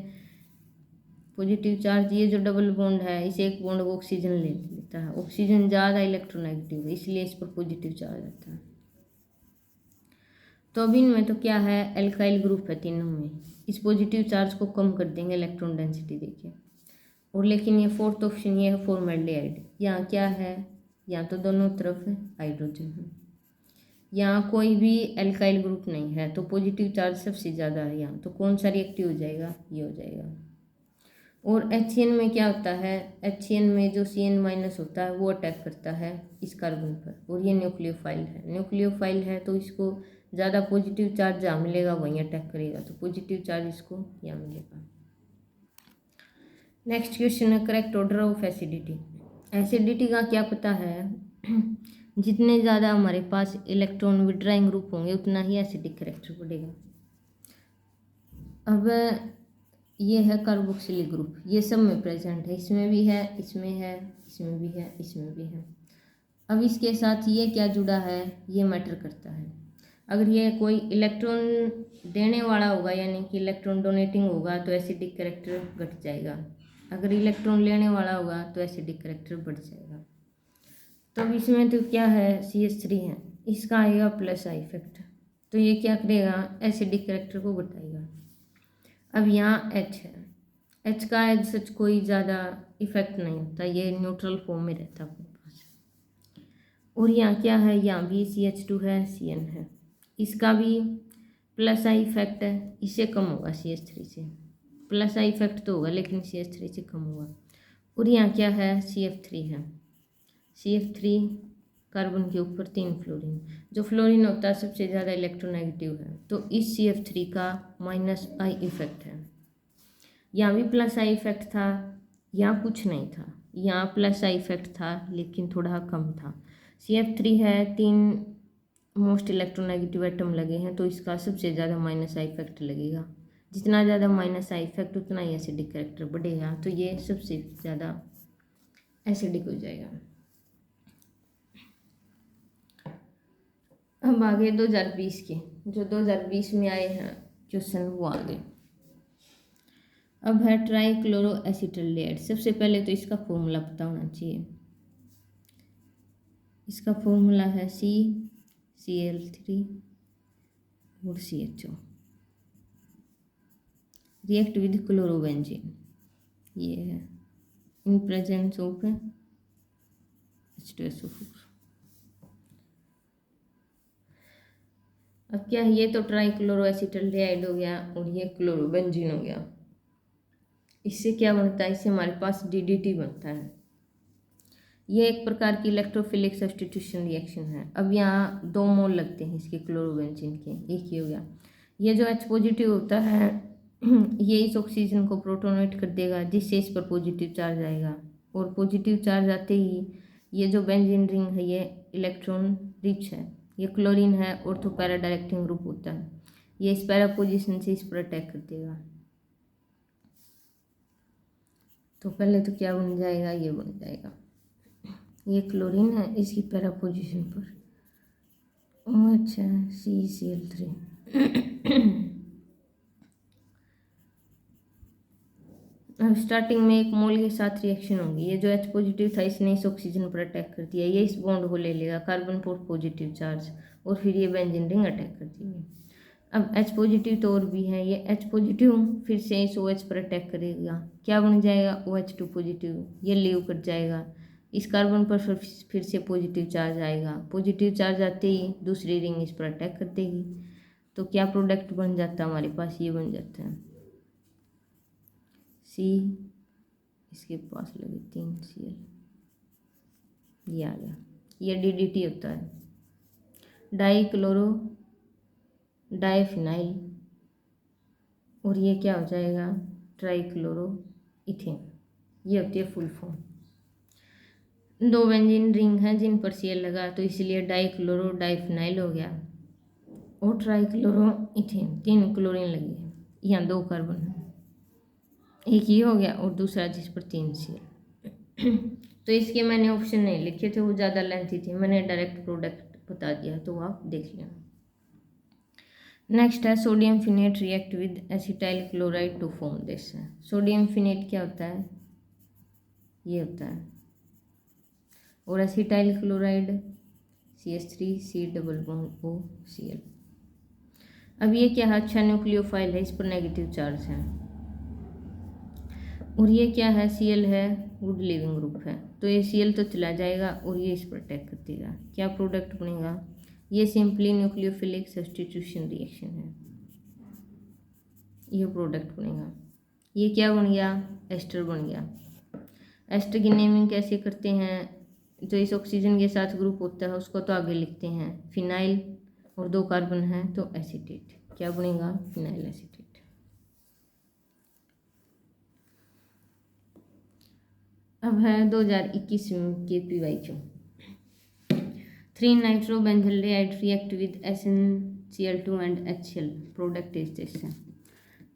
पॉजिटिव चार्ज ये जो डबल बॉन्ड है इसे एक बॉन्ड ऑक्सीजन ले लेता है, ऑक्सीजन ज़्यादा इलेक्ट्रोनेगेटिव है इसलिए इस पर पॉजिटिव चार्ज आता है। तो अब इनमें तो क्या है, एल्काइल ग्रुप है तीनों में, इस पॉजिटिव चार्ज को कम कर देंगे इलेक्ट्रॉन डेंसिटी देके। और लेकिन ये फोर्थ ऑप्शन ये है फॉर्मल्डिहाइड, यहाँ क्या है, यहाँ तो दोनों तरफ हाइड्रोजन है, यहाँ कोई भी एल्काइल ग्रुप नहीं है, तो पॉजिटिव चार्ज सबसे ज़्यादा है यहाँ, तो कौन सा रिएक्टिव हो जाएगा, ये हो जाएगा। और HCN में क्या होता है, HCN में जो CN- होता है वो अटैक करता है इस कार्बन पर, और ये न्यूक्लियोफाइल है, न्यूक्लियोफाइल है तो इसको ज़्यादा पॉजिटिव चार्ज जहाँ मिलेगा वहीं अटैक करेगा, तो पॉजिटिव चार्ज इसको यहाँ मिलेगा। नेक्स्ट क्वेश्चन है, correct order of acidity. Acidity का क्या पता है, जितने ज़्यादा हमारे पास इलेक्ट्रॉन विड्राइंग ग्रुप होंगे उतना ही एसिडिक करेक्टर बढ़ेगा। अब ये है कार्बोक्सिलिक ग्रुप, ये सब में प्रेजेंट है, इसमें भी है, इसमें है, इसमें भी है, इसमें भी है। अब इसके साथ ये क्या जुड़ा है, ये मैटर करता है। अगर ये कोई इलेक्ट्रॉन देने वाला होगा यानी कि इलेक्ट्रॉन डोनेटिंग होगा तो एसिडिक करेक्टर घट जाएगा, अगर इलेक्ट्रॉन लेने वाला होगा तो एसिडिक करेक्टर बढ़ जाएगा। तो अब इसमें तो क्या है, CH3 है, इसका आएगा प्लस आई इफेक्ट, तो ये क्या करेगा, एसिडिक करेक्टर को घटाएगा। अब यहाँ H है, H का एज सच कोई ज़्यादा इफेक्ट नहीं होता, ये न्यूट्रल फॉर्म में रहता है अपने पास। और यहाँ क्या है, यहाँ भी CH2 है, CN है, इसका भी प्लस आई इफेक्ट है, इससे कम होगा CH3 से। प्लस आई इफेक्ट तो होगा लेकिन CH3 से कम होगा। और यहाँ क्या है, CF3 है। CF3 कार्बन के ऊपर 3 फ्लोरीन। जो फ्लोरीन होता है सबसे ज़्यादा इलेक्ट्रोनेगेटिव है, तो इस CF3 का माइनस आई इफेक्ट है। यहाँ भी प्लस आई इफेक्ट था, यहाँ कुछ नहीं था। यहाँ प्लस आई इफेक्ट था लेकिन थोड़ा कम था। CF3 है, 3 मोस्ट इलेक्ट्रोनेगेटिव एटम लगे हैं, तो इसका सबसे ज़्यादा माइनस आई इफेक्ट लगेगा। जितना ज़्यादा माइनस आई इफेक्ट उतना ही एसिडिक कैरेक्टर बढ़ेगा, तो ये सबसे ज़्यादा एसिडिक हो जाएगा। अब आगे 2020 के, जो 2020 में आए हैं क्वेश्चन वो आगे। अब है ट्राईक्लोरो एसिटल्डेहाइड। सबसे पहले तो इसका फॉर्मूला पता होना चाहिए। इसका फॉर्मूला है CCl3 और CHO, रिएक्ट विद क्लोरोबेंजीन। ये है इन प्रेजेंस ऑफ H2SO4। अब क्या है, ये तो ट्राईक्लोरो एसिटल्डेहाइड हो गया और ये क्लोरोबेंजीन हो गया। इससे क्या बनता है, इससे हमारे पास DDT बनता है। ये एक प्रकार की इलेक्ट्रोफिलिक सब्स्टिट्यूशन रिएक्शन है। अब यहाँ 2 मोल लगते हैं इसके क्लोरोबेंजीन के, एक ही हो गया। ये जो H पॉजिटिव होता है ये इस ऑक्सीजन को प्रोटोनेट कर देगा, जिससे इस पर पॉजिटिव चार्ज आएगा। और पॉजिटिव चार्ज आते ही ये जो बेंजीन रिंग है ये इलेक्ट्रॉन रिच है। ये क्लोरीन है, ऑर्थो पैरा डायरेक्टिंग ग्रुप होता है। ये इस पैरा पोजिशन से इस पर अटैक कर देगा। तो पहले तो क्या बन जाएगा, ये बन जाएगा, ये क्लोरीन है, इसकी पैरा पोजिशन पर अच्छा CCl3। अब स्टार्टिंग में 1 मोल के साथ रिएक्शन होगी। ये जो H पॉजिटिव था इसने इस ऑक्सीजन पर अटैक कर दिया, ये इस बॉन्ड को ले लेगा, कार्बन पर पॉजिटिव चार्ज, और फिर ये बेंजीन रिंग अटैक कर देगी। अब H पॉजिटिव तो और भी है, ये H पॉजिटिव फिर से इस OH पर अटैक करेगा, क्या बन जाएगा, OH2 पॉजिटिव, ये लीव कर जाएगा। इस कार्बन पर फिर से पॉजिटिव चार्ज आएगा, पॉजिटिव चार्ज आते ही दूसरी रिंग इस पर अटैक कर देगी। तो क्या प्रोडक्ट बन जाता है हमारे पास, ये बन जाता है C, इसके पास लगे 3 Cl, ये आ गया। ये DDT होता है, डाईक्लोरो डाईफिनाइल, और ये क्या हो जाएगा, ट्राईक्लोरो इथेन। ये होती है फुल फॉर्म। 2 बेंजीन रिंग हैं जिन पर Cl लगा, तो इसलिए डाईक्लोरो डाईफिनाइल हो गया, और ट्राईक्लोरो इथेन, 3 क्लोरीन लगी है। यहाँ 2 कार्बन है, एक ये हो गया और दूसरा जिस पर 3 Cl। तो इसके मैंने ऑप्शन नहीं लिखे थे, वो ज़्यादा लेंथी थे, मैंने डायरेक्ट प्रोडक्ट बता दिया, तो आप देख लेना। नेक्स्ट है sodium phenate react with acetyl chloride to form this. Sodium phenate क्या होता है, ये होता है, और acetyl chloride CH3C double bond OCl। अब ये क्या है, अच्छा न्यूक्लियोफाइल है, इस पर नेगेटिव चार्ज है। और ये क्या है, Cl है, वुड लिविंग ग्रुप है, तो ये Cl तो चला जाएगा और ये इस पर अटैक कर देगा। क्या प्रोडक्ट बनेगा, ये सिंपली न्यूक्लियोफिलिक सब्स्टिट्यूशन रिएक्शन है, ये प्रोडक्ट बनेगा। ये क्या बन गया, एस्टर बन गया। एस्टर की नेमिंग कैसे करते हैं, जो इस ऑक्सीजन के साथ ग्रुप होता है उसको तो आगे लिखते हैं फिनाइल, और 2 कार्बन है तो एसीटेट। क्या बनेगा, फिनाइल एसीटेट। अब है 2021 के PYQ। 3 nitrobenzaldehyde react with SnCl2 and HCl, product is this.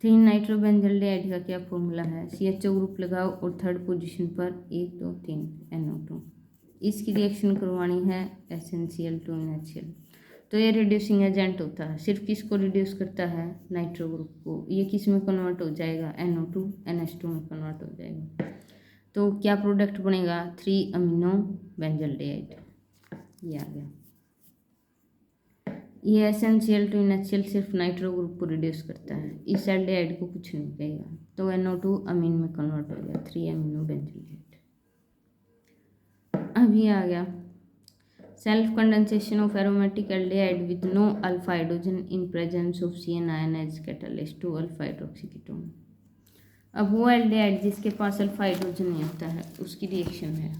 3 nitrobenzaldehyde का क्या फॉर्मूला है, CHO ग्रुप लगाओ और 3rd पोजीशन पर 1 2 3 NO2। इसकी रिएक्शन करवानी है SnCl2 एंड HCl। तो ये रिड्यूसिंग एजेंट होता है, सिर्फ किसको रिड्यूस करता है, नाइट्रो ग्रुप को। ये किस में कन्वर्ट हो जाएगा, NO2 NH2 में कन्वर्ट हो जाएगा। तो क्या प्रोडक्ट बनेगा, 3 अमीनो बेंजल्डेहाइड, ये आ गया। ये SnCl2 NHCl सिर्फ नाइट्रो ग्रुप को रिड्यूस करता है, इस एल्डिहाइड को कुछ नहीं कहेगा, तो NO2 अमीन में कन्वर्ट हो गया, 3 अमीनो बेंजल्डेहाइड। अब ये आ गया self condensation of aromatic aldehyde with no alpha hydrogen in presence of C N ion as catalyst to alpha hydroxy ketone. अब वो एल्डिहाइड जिसके पास अल्फा हाइड्रोजन नहीं होता है उसकी रिएक्शन है।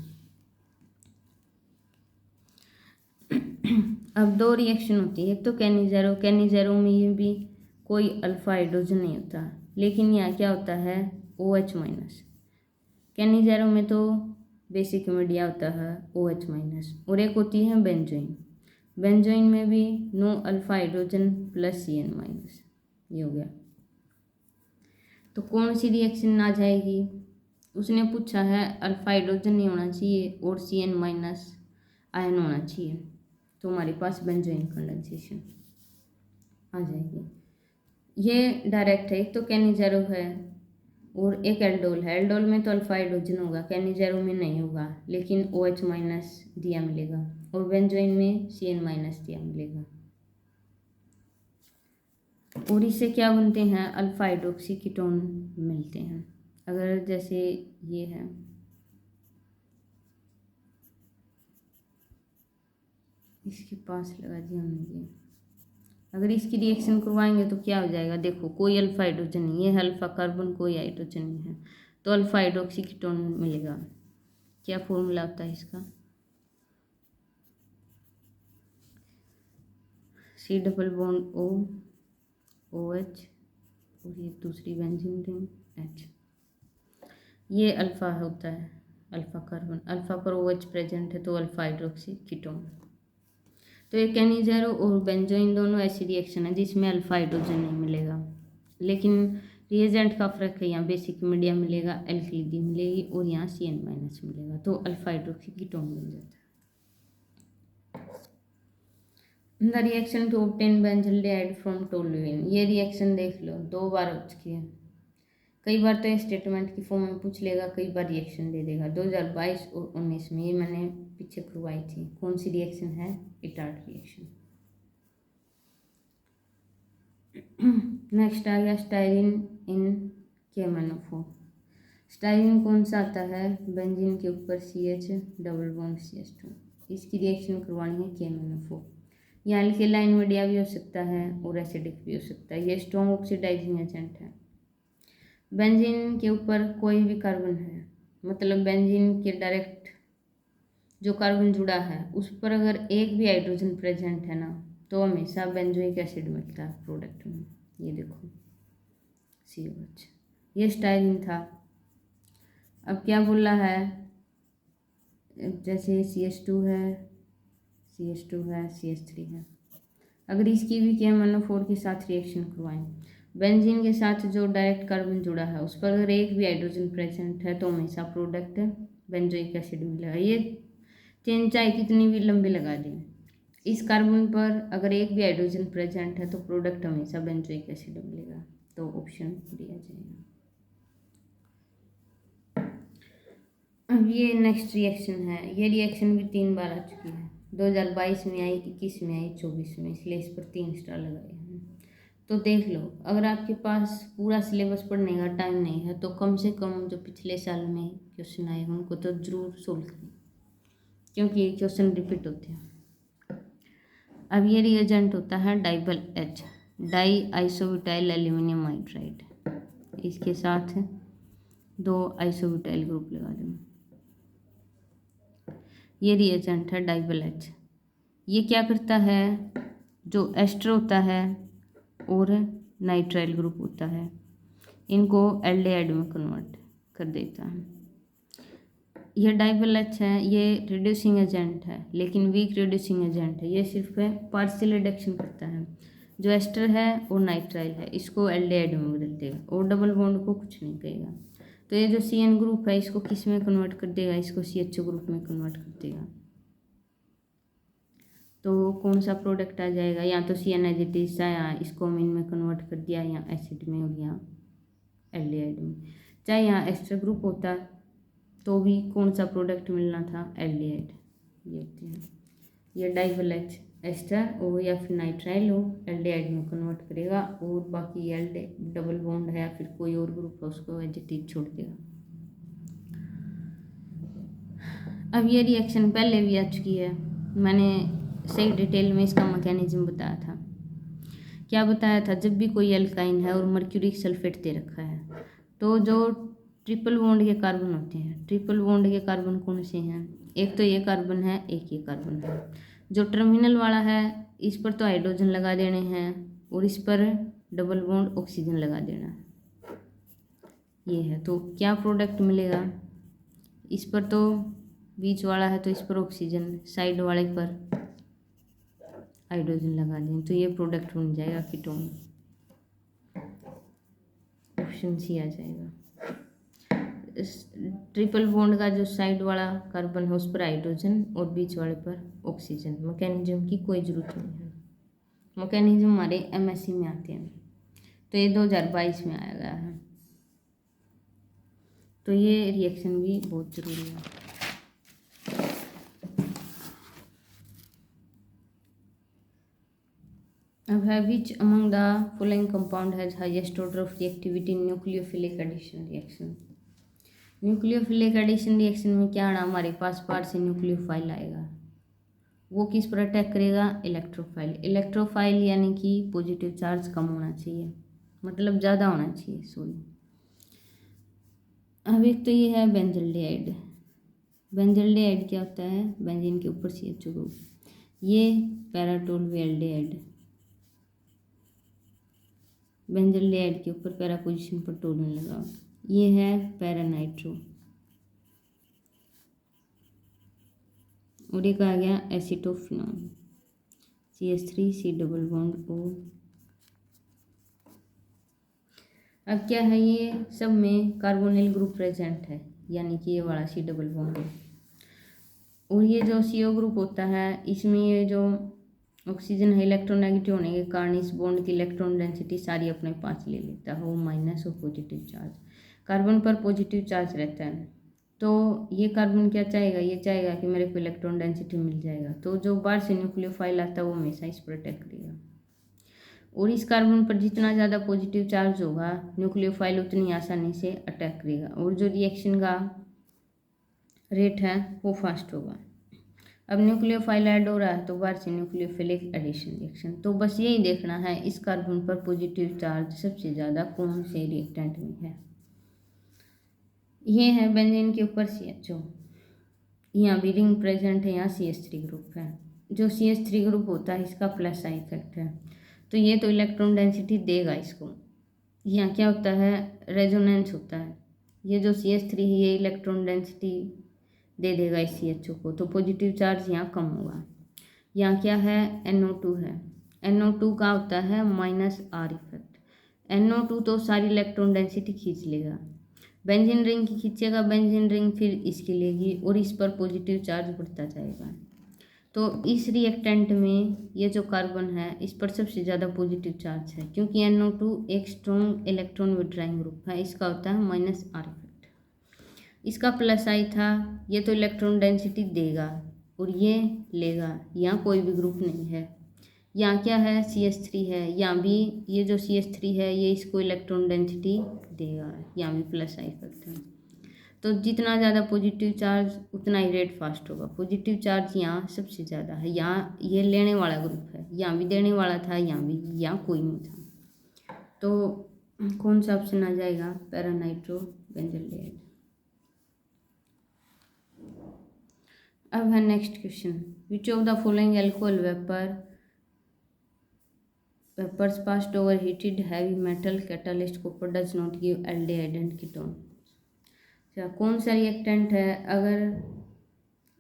अब दो रिएक्शन होती है, एक तो कैनिजेरो में ये भी कोई अल्फा हाइड्रोजन नहीं होता, लेकिन यहाँ क्या होता है OH माइनस। कैनिजेरो में तो बेसिक मीडिया होता है OH माइनस, और एक होती है बेंजोइन। बेंजोइन में भी no alpha hydrogen plus CN minus, ये हो गया। तो कौन सी रिएक्शन आ जाएगी, उसने पूछा है अल्फा हाइड्रोजन नहीं होना चाहिए और CN माइनस आयन होना चाहिए, तो हमारे पास बेंजोइन कंडेंसेशन आ जाएगी। ये डायरेक्ट है, एक तो कैनिजेरो है और एक एल्डोल है। एल्डोल में तो अल्फा हाइड्रोजन होगा, कैनिजेरो में नहीं होगा, लेकिन OH माइनस दिया मिलेगा, और बेंजोइन में CN माइनस दिया मिलेगा। और इससे क्या बनते हैं, अल्फा हाइड्रोक्सी कीटोन मिलते हैं। अगर जैसे ये है, इसके पास लगा दिया हमने ये, अगर इसकी रिएक्शन करवाएंगे तो क्या हो जाएगा, देखो कोई अल्फा हाइड्रोजन नहीं, ये है अल्फा कार्बन, कोई हाइड्रोजन नहीं है, तो अल्फा हाइड्रोक्सी कीटोन मिलेगा। क्या फॉर्मूला होता है इसका, C double bond O OH और ये दूसरी बेंजीन रिंग H, ये अल्फा होता है, अल्फा कार्बन, अल्फा पर OH प्रेजेंट है तो अल्फा हाइड्रोक्सी कीटोन। तो ये कैनिजेरो और बेंजोइन दोनों ऐसी रिएक्शन है जिसमें अल्फा हाइड्रोजन नहीं मिलेगा, लेकिन रिएजेंट का फर्क है, यहाँ बेसिक मीडिया मिलेगा, एल्कली मिलेगी, और यहाँ CN माइनस मिलेगा, तो अल्फा हाइड्रोक्सी कीटोन बन जाता है। The reaction to obtain benzaldehyde from toluene, ये रिएक्शन देख लो 2 बार हो चुकी है। कई बार तो ये स्टेटमेंट की फॉर्म में पूछ लेगा, कई बार रिएक्शन दे देगा। 2022 और 19 में ये मैंने पीछे करवाई थी। कौन सी रिएक्शन है, इटार्ड रिएक्शन। नेक्स्ट आ गया स्टाइरिन इन KMnO4। स्टाइरिन कौन सा आता है, बेंजीन के ऊपर CH डबल बॉन्ड CH2, इसकी रिएक्शन करवानी है KMnO4। यहाँ अल्केलाइन मीडिया भी हो सकता है और एसिडिक भी हो सकता है, ये स्ट्रॉन्ग ऑक्सीडाइजिंग एजेंट है। बेंजीन के ऊपर कोई भी कार्बन है, मतलब बेंजीन के डायरेक्ट जो कार्बन जुड़ा है उस पर अगर एक भी हाइड्रोजन प्रेजेंट है ना, तो हमेशा बेंजोइक एसिड मिलता है प्रोडक्ट में। ये देखो COH, ये स्टाइरिन था। अब क्या बोल रहा है, जैसे CH2 है, CH2 है, CH3 है, अगर इसकी भी KMnO4 के साथ रिएक्शन करवाएं, बेंजीन के साथ जो डायरेक्ट कार्बन जुड़ा है उस पर अगर एक भी हाइड्रोजन प्रेजेंट है तो हमेशा प्रोडक्ट बेंजोइक एसिड मिलेगा। ये चेन चाहे कितनी भी लंबी लगा दें, इस कार्बन पर अगर एक भी हाइड्रोजन प्रेजेंट है तो प्रोडक्ट हमेशा बेंजोइक एसिड मिलेगा, तो ऑप्शन दिया जाएगा। अब ये नेक्स्ट रिएक्शन है, ये रिएक्शन भी 3 बार आ चुकी है, 2022 में आई, 21 में आई, 24 में, इसलिए इस पर 3 स्टार लगाए हैं। तो देख लो, अगर आपके पास पूरा सिलेबस पढ़ने का टाइम नहीं है तो कम से कम जो पिछले साल में क्वेश्चन आए हैं उनको तो ज़रूर सोल्व करें, क्योंकि ये क्वेश्चन रिपीट होते हैं। अब ये रिएजेंट होता है डाइबल H, die isobutyl aluminium hydride, इसके साथ 2 आइसोब्यूटाइल ग्रुप लगा दें। ये रिएजेंट है डाइबल H। ये क्या करता है, जो एस्टर होता है और नाइट्राइल ग्रुप होता है, इनको एल्डिहाइड में कन्वर्ट कर देता है। ये डाइबल H है, ये रिड्यूसिंग एजेंट है, लेकिन वीक रिड्यूसिंग एजेंट है, ये सिर्फ पार्शियल रिडक्शन करता है। जो एस्टर है और नाइट्राइल है इसको एल्डिहाइड में बदल देगा और डबल बॉन्ड को कुछ नहीं कहेगा। तो ये जो CN ग्रुप है इसको किस में कन्वर्ट कर देगा, इसको CHO ग्रुप में कन्वर्ट कर देगा। तो कौन सा प्रोडक्ट आ जाएगा, या तो CN एज इट इज, या इसको अमीन में कन्वर्ट कर दिया, या एसिड में हो गया, एल्डिहाइड में। चाहे यहाँ एस्टर ग्रुप होता तो भी कौन सा प्रोडक्ट मिलना था, एल्डिहाइड। ये होते हैं, ये डाइबल H एस्टर हो या फिर नाइट्राइल हो, एल्डिहाइड में कन्वर्ट करेगा, और बाकी एल्डे डबल बॉन्ड है या फिर कोई और ग्रुप है उसको एज इट इज छोड़ देगा। अब ये रिएक्शन पहले भी आ चुकी है, मैंने सही डिटेल में इसका मैकेनिज्म बताया था। क्या बताया था, जब भी कोई एल्काइन है और मर्क्यूरिक सल्फेट दे रखा है तो जो ट्रिपल बॉन्ड के कार्बन होते हैं, ट्रिपल बॉन्ड के कार्बन कौन से हैं, एक तो ये कार्बन है, एक ये कार्बन है। जो टर्मिनल वाला है इस पर तो हाइड्रोजन लगा देने हैं और इस पर डबल बॉन्ड ऑक्सीजन लगा देना है, ये है। तो क्या प्रोडक्ट मिलेगा, इस पर तो बीच वाला है तो इस पर ऑक्सीजन, साइड वाले पर हाइड्रोजन लगा दें तो ये प्रोडक्ट बन जाएगा कीटोन। ऑप्शन सी आ जाएगा। ट्रिपल बॉन्ड का जो साइड वाला कार्बन है उस पर हाइड्रोजन और बीच वाले पर ऑक्सीजन। मैकेनिज्म की कोई ज़रूरत नहीं है, मैकेनिज्म हमारे एमएससी में आते हैं। तो ये 2022 में आया गया है। तो ये रिएक्शन भी बहुत ज़रूरी है। अब है which among the following compound has highest order of reactivity in nucleophilic addition reaction. Nucleophilic addition reaction में क्या आना, हमारे पास पार से न्यूक्लियोफाइल आएगा, वो किस पर अटैक करेगा, इलेक्ट्रोफाइल। इलेक्ट्रोफाइल यानी कि पॉजिटिव चार्ज कम होना चाहिए, मतलब ज़्यादा होना चाहिए, सॉरी। अब एक तो ये है बेंजल्डिहाइड। बेंजल्डिहाइड क्या होता है, बेंजीन के ऊपर CH2 ग्रुप, ये पैराटोलुएल्डिहाइड, बेंजल्डिहाइड के ऊपर पैरा पोजीशन पर टोलून लगा, ये है पैरानाइट्रो। और एक आ गया acetophenone, CH3 double bond O। अब क्या है, ये सब में कार्बोनिल ग्रुप प्रेजेंट है, यानी कि ये वाला C डबल बॉन्ड है। और ये जो CO ग्रुप होता है इसमें ये जो ऑक्सीजन है इलेक्ट्रोनेगेटिव होने के कारण इस बॉन्ड की इलेक्ट्रॉन डेंसिटी सारी अपने पास ले लेता है, वो माइनस और पॉजिटिव चार्ज। कार्बन पर पॉजिटिव चार्ज रहता है तो ये कार्बन क्या चाहेगा, ये चाहेगा कि मेरे को इलेक्ट्रॉन डेंसिटी मिल जाएगा, तो जो बाहर से न्यूक्लियोफाइल आता है वो हमेशा इस पर अटैक करेगा। और इस कार्बन पर जितना ज़्यादा पॉजिटिव चार्ज होगा न्यूक्लियोफाइल उतनी आसानी से अटैक करेगा और जो रिएक्शन का रेट है वो फास्ट होगा। अब न्यूक्लियोफाइल ऐड हो रहा है तो बाहर से न्यूक्लियोफिलिक एडिशन रिएक्शन। तो बस यही देखना है इस कार्बन पर पॉजिटिव चार्ज सबसे ज़्यादा कौन से रिएक्टेंट में है। ये है बेंजीन के ऊपर CHO, यहाँ भी रिंग प्रेजेंट है, यहाँ CH3 ग्रुप है। जो CH3 ग्रुप होता है इसका प्लस आई इफेक्ट है, तो ये तो इलेक्ट्रॉन डेंसिटी देगा इसको। यहाँ क्या होता है, रेजोनेंस होता है, ये जो CH3 है ये इलेक्ट्रॉन डेंसिटी दे देगा इस CHO को, तो पॉजिटिव चार्ज यहाँ कम होगा। यहाँ क्या है, NO2 है, NO2 का होता है -R इफेक्ट। NO2 तो सारी इलेक्ट्रॉन डेंसिटी खींच लेगा, बेंजीन रिंग की खींचेगा, बेंजीन रिंग फिर इसकी लेगी और इस पर पॉजिटिव चार्ज बढ़ता जाएगा। तो इस रिएक्टेंट में ये जो कार्बन है इस पर सबसे ज़्यादा पॉजिटिव चार्ज है, क्योंकि NO2 एक स्ट्रॉन्ग इलेक्ट्रॉन विड्राइंग ग्रुप है, इसका होता है -R इफेक्ट। इसका प्लस आई था, ये तो इलेक्ट्रॉन डेंसिटी देगा और ये लेगा, यहाँ कोई भी ग्रुप नहीं है। यहाँ क्या है, CH3 है, यहाँ भी ये जो CH3 है ये इसको इलेक्ट्रॉन डेंसिटी देगा, यहाँ भी प्लस आई इफेक्ट है। तो जितना ज़्यादा पॉजिटिव चार्ज उतना ही रेट फास्ट होगा। पॉजिटिव चार्ज यहाँ सबसे ज़्यादा है, यहाँ ये लेने वाला ग्रुप है, यहाँ भी देने वाला था, यहाँ भी, यहाँ कोई नहीं था। तो कौन सा ऑप्शन आ जाएगा, पैरानाइट्रो बेंजल्डिहाइड। अब है next question, which of the following alcohol vapours passed over heated heavy metal catalyst copper does not give aldehyde and ketone. अच्छा, कौन सा रिएक्टेंट है, अगर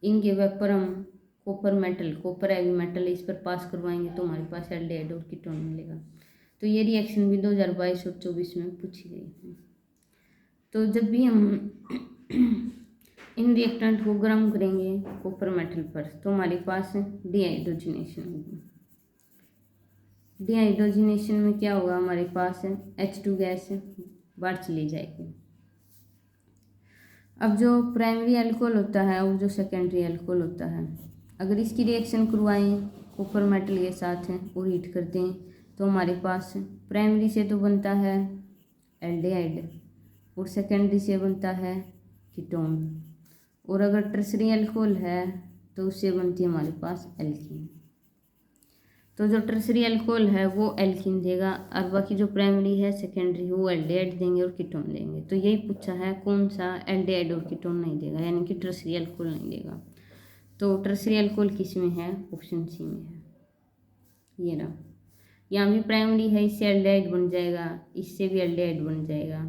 इनके वेपर हम कॉपर हैवी मेटल इस पर पास करवाएंगे तो हमारे पास एल्डिहाइड और कीटोन मिलेगा। तो ये रिएक्शन भी 2022 और 2024 में पूछी गई है। तो जब भी हम इन रिएक्टेंट को गर्म करेंगे कॉपर मेटल पर तो हमारे पास डिहाइड्रोजनेशन होगी। डिहाइड्रोजनेशन में क्या होगा, हमारे पास H2 गैस बाहर चली जाएगी। अब जो प्राइमरी अल्कोहल होता है और जो सेकेंडरी अल्कोहल होता है, अगर इसकी रिएक्शन करवाएं कॉपर मेटल के साथ और हीट कर दें तो हमारे पास प्राइमरी से तो बनता है एल्डिहाइड और सेकेंडरी से बनता है कीटोन। और अगर टर्सरी अल्कोहल है तो उससे बनती है हमारे पास एल्कीन। तो जो टर्सरी अल्कोहल है वो एल्कीन देगा, और बाकी जो प्राइमरी है सेकेंडरी वो एल्डिहाइड देंगे और कीटोन देंगे। तो यही पूछा है कौन सा एल्डिहाइड और कीटोन नहीं देगा, यानी कि टर्सरी अल्कोहल नहीं देगा। तो टर्सरी अल्कोहल किस में है, ऑप्शन सी में है। ये रहा, यहाँ भी प्राइमरी है, इससे एल्डिहाइड बन जाएगा, इससे भी एल्डिहाइड बन जाएगा।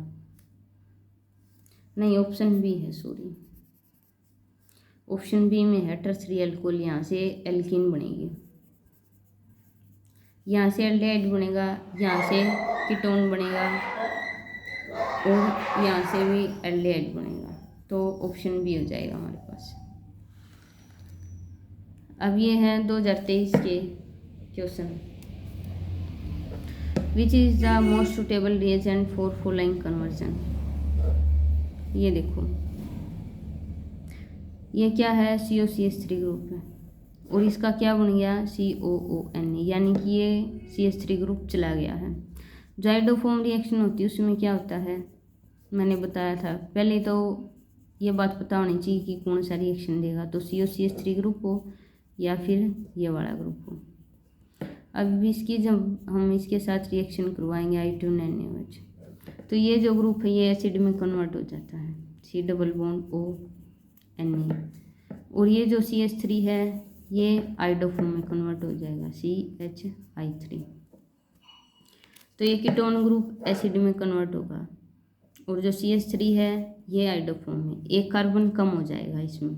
नहीं, ऑप्शन बी है, सॉरी, ऑप्शन बी में है टर्सरी अल्कोहल। यहाँ से एल्कीन बनेगी, यहाँ से एल्डिहाइड बनेगा, यहाँ से कीटोन बनेगा और यहाँ से भी एल्डिहाइड बनेगा। तो ऑप्शन बी हो जाएगा हमारे पास। अब ये है 2023 के question. Which is the most suitable reagent for following conversion. ये देखो, ये क्या है, COCH3 ग्रुप है और इसका क्या बन गया, COON, यानी कि ये CH3 ग्रुप चला गया है। जो हाइड्रोफॉर्म रिएक्शन होती है उसमें क्या होता है, मैंने बताया था पहले। तो ये बात पता होनी चाहिए कि कौन सा रिएक्शन देगा, तो COCH3 ग्रुप हो या फिर ये वाला ग्रुप हो। अब इसकी जब हम इसके साथ रिएक्शन करवाएंगे I2NaOH, तो ये जो ग्रुप है ये एसिड में कन्वर्ट हो जाता है, C डबल बॉन्ड ONe, और ये जो CH3 है ये आइडोफॉर्म में कन्वर्ट हो जाएगा, CHI3। तो ये कीटोन ग्रुप एसिड में कन्वर्ट होगा, और जो CH3 है ये आइडोफॉर्म में, एक कार्बन कम हो जाएगा इसमें।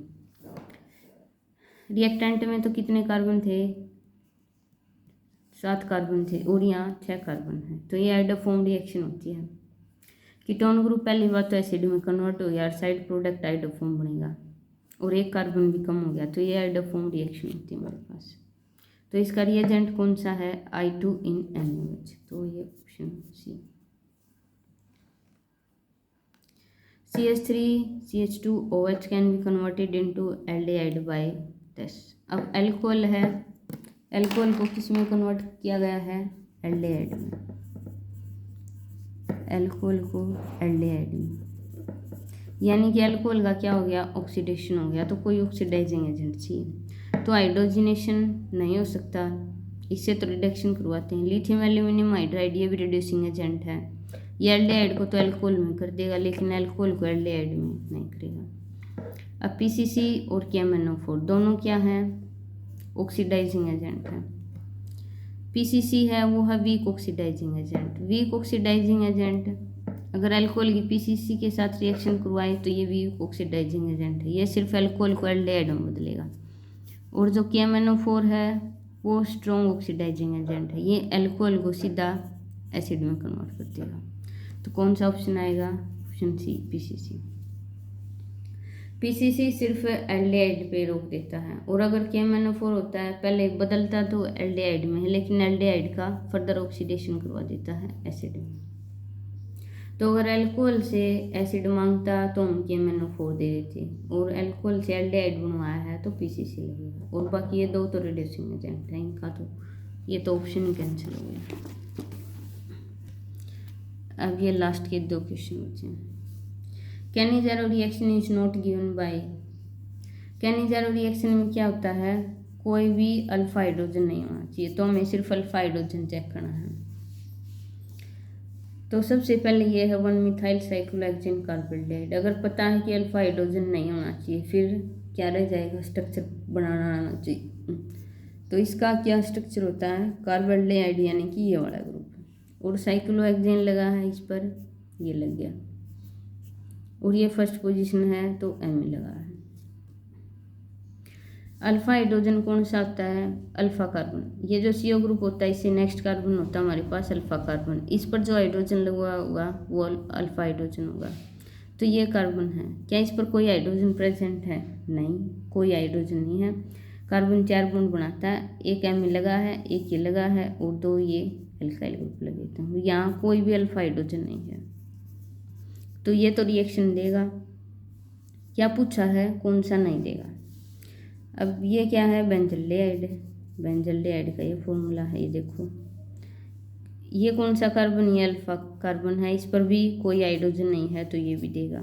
रिएक्टेंट में तो कितने कार्बन थे, 7 कार्बन थे, और यहाँ 6 कार्बन है। तो ये आइडोफॉर्म रिएक्शन होती है। कीटोन ग्रुप पहली बात तो एसिड में कन्वर्ट हो गया, साइड प्रोडक्ट आइडोफॉर्म बनेगा, और एक कार्बन भी कम हो गया, तो ये आइडोफॉर्म रिएक्शन होती है हमारे पास। तो इसका रिएजेंट कौन सा है, I2NaOH, तो ये option C. CH3CH2OH can be converted into aldehyde by this. अब एल्कोहल है, एल्कोहल को किस में कन्वर्ट किया गया है, एल्डिहाइड में, एल्कोहल को एल्डिहाइड में, यानी कि एल्कोहल का क्या हो गया, ऑक्सीडेशन हो गया। तो कोई ऑक्सीडाइजिंग एजेंट चाहिए, तो हाइड्रोजिनेशन नहीं हो सकता, इससे तो रिडक्शन करवाते हैं। लिथियम एल्यूमिनियम हाइड्राइड ये भी रिड्यूसिंग एजेंट है, ये एल्डिहाइड को तो एल्कोहल में कर देगा, लेकिन एल्कोहल को एल्डिहाइड में नहीं करेगा। अब PCC और KMnO4 दोनों क्या हैं, ऑक्सीडाइजिंग एजेंट है। PCC है वो है weak oxidising agent. Weak oxidising agent अगर अल्कोहल की PCC के साथ रिएक्शन करवाए तो ये वीक ऑक्सीडाइजिंग एजेंट है, ये सिर्फ अल्कोहल को एल्डिहाइड में बदलेगा। और जो KMnO4 है वो स्ट्रॉन्ग ऑक्सीडाइजिंग एजेंट है, ये अल्कोहल को सीधा एसिड में कन्वर्ट कर देगा। तो कौन सा ऑप्शन आएगा, ऑप्शन सी, PCC। PCC सिर्फ एल्डिहाइड पे रोक देता है, और अगर KMnO4 होता है पहले बदलता तो एल्डिहाइड में है, लेकिन एल्डिहाइड का फर्दर ऑक्सीडेशन करवा देता है एसिड में। तो अगर अल्कोहल से एसिड मांगता तो हम KMnO4 दे देते, और अल्कोहल से एल्डिहाइड बनवाया है तो PCC लगेगा, और बाकी ये दो तो रिड्यूसिंग एजेंट है इनका, तो ये तो ऑप्शन ही कैंसिल हो गया। अब ये लास्ट के 2 क्वेश्चन बचे हैं। Cannizzaro reaction is not given by. Cannizzaro reaction में क्या होता है, कोई भी अल्फा हाइड्रोजन नहीं होना चाहिए, तो हमें सिर्फ अल्फा हाइड्रोजन चेक करना है। तो सबसे पहले ये है 1 मिथाइल साइक्लोहेक्सेन कार्बोल्डाइड। अगर पता है कि अल्फा हाइड्रोजन नहीं होना चाहिए, फिर क्या रह जाएगा, स्ट्रक्चर बनाना आना चाहिए। तो इसका क्या स्ट्रक्चर होता है, कार्बोल्डाइड यानी कि ये वाला ग्रुप, और साइक्लोहेक्सेन लगा है इस पर, ये लग गया, और ये फर्स्ट पोजीशन है तो M लगा है। अल्फा हाइड्रोजन कौन सा होता है, अल्फा कार्बन। ये जो CO ग्रुप होता है इससे नेक्स्ट कार्बन होता है हमारे पास अल्फा कार्बन, इस पर जो हाइड्रोजन लगा होगा वो अल्फा हाइड्रोजन होगा। तो ये कार्बन है, क्या इस पर कोई हाइड्रोजन प्रेजेंट है, नहीं, कोई हाइड्रोजन नहीं है। कार्बन 4 बॉन्ड बनाता है, एक M लगा है, एक ये लगा है, और 2 ये एल्काइल ग्रुप लगे थे, यहाँ कोई भी अल्फा हाइड्रोजन नहीं है। तो ये तो रिएक्शन देगा, क्या पूछा है, कौन सा नहीं देगा। अब ये क्या है, बेंजल्डेहाइड है, बेंजल्डेहाइड का ये फॉर्मूला है, ये देखो, ये कौन सा कार्बन, ये अल्फा कार्बन है, इस पर भी कोई हाइड्रोजन नहीं है तो ये भी देगा।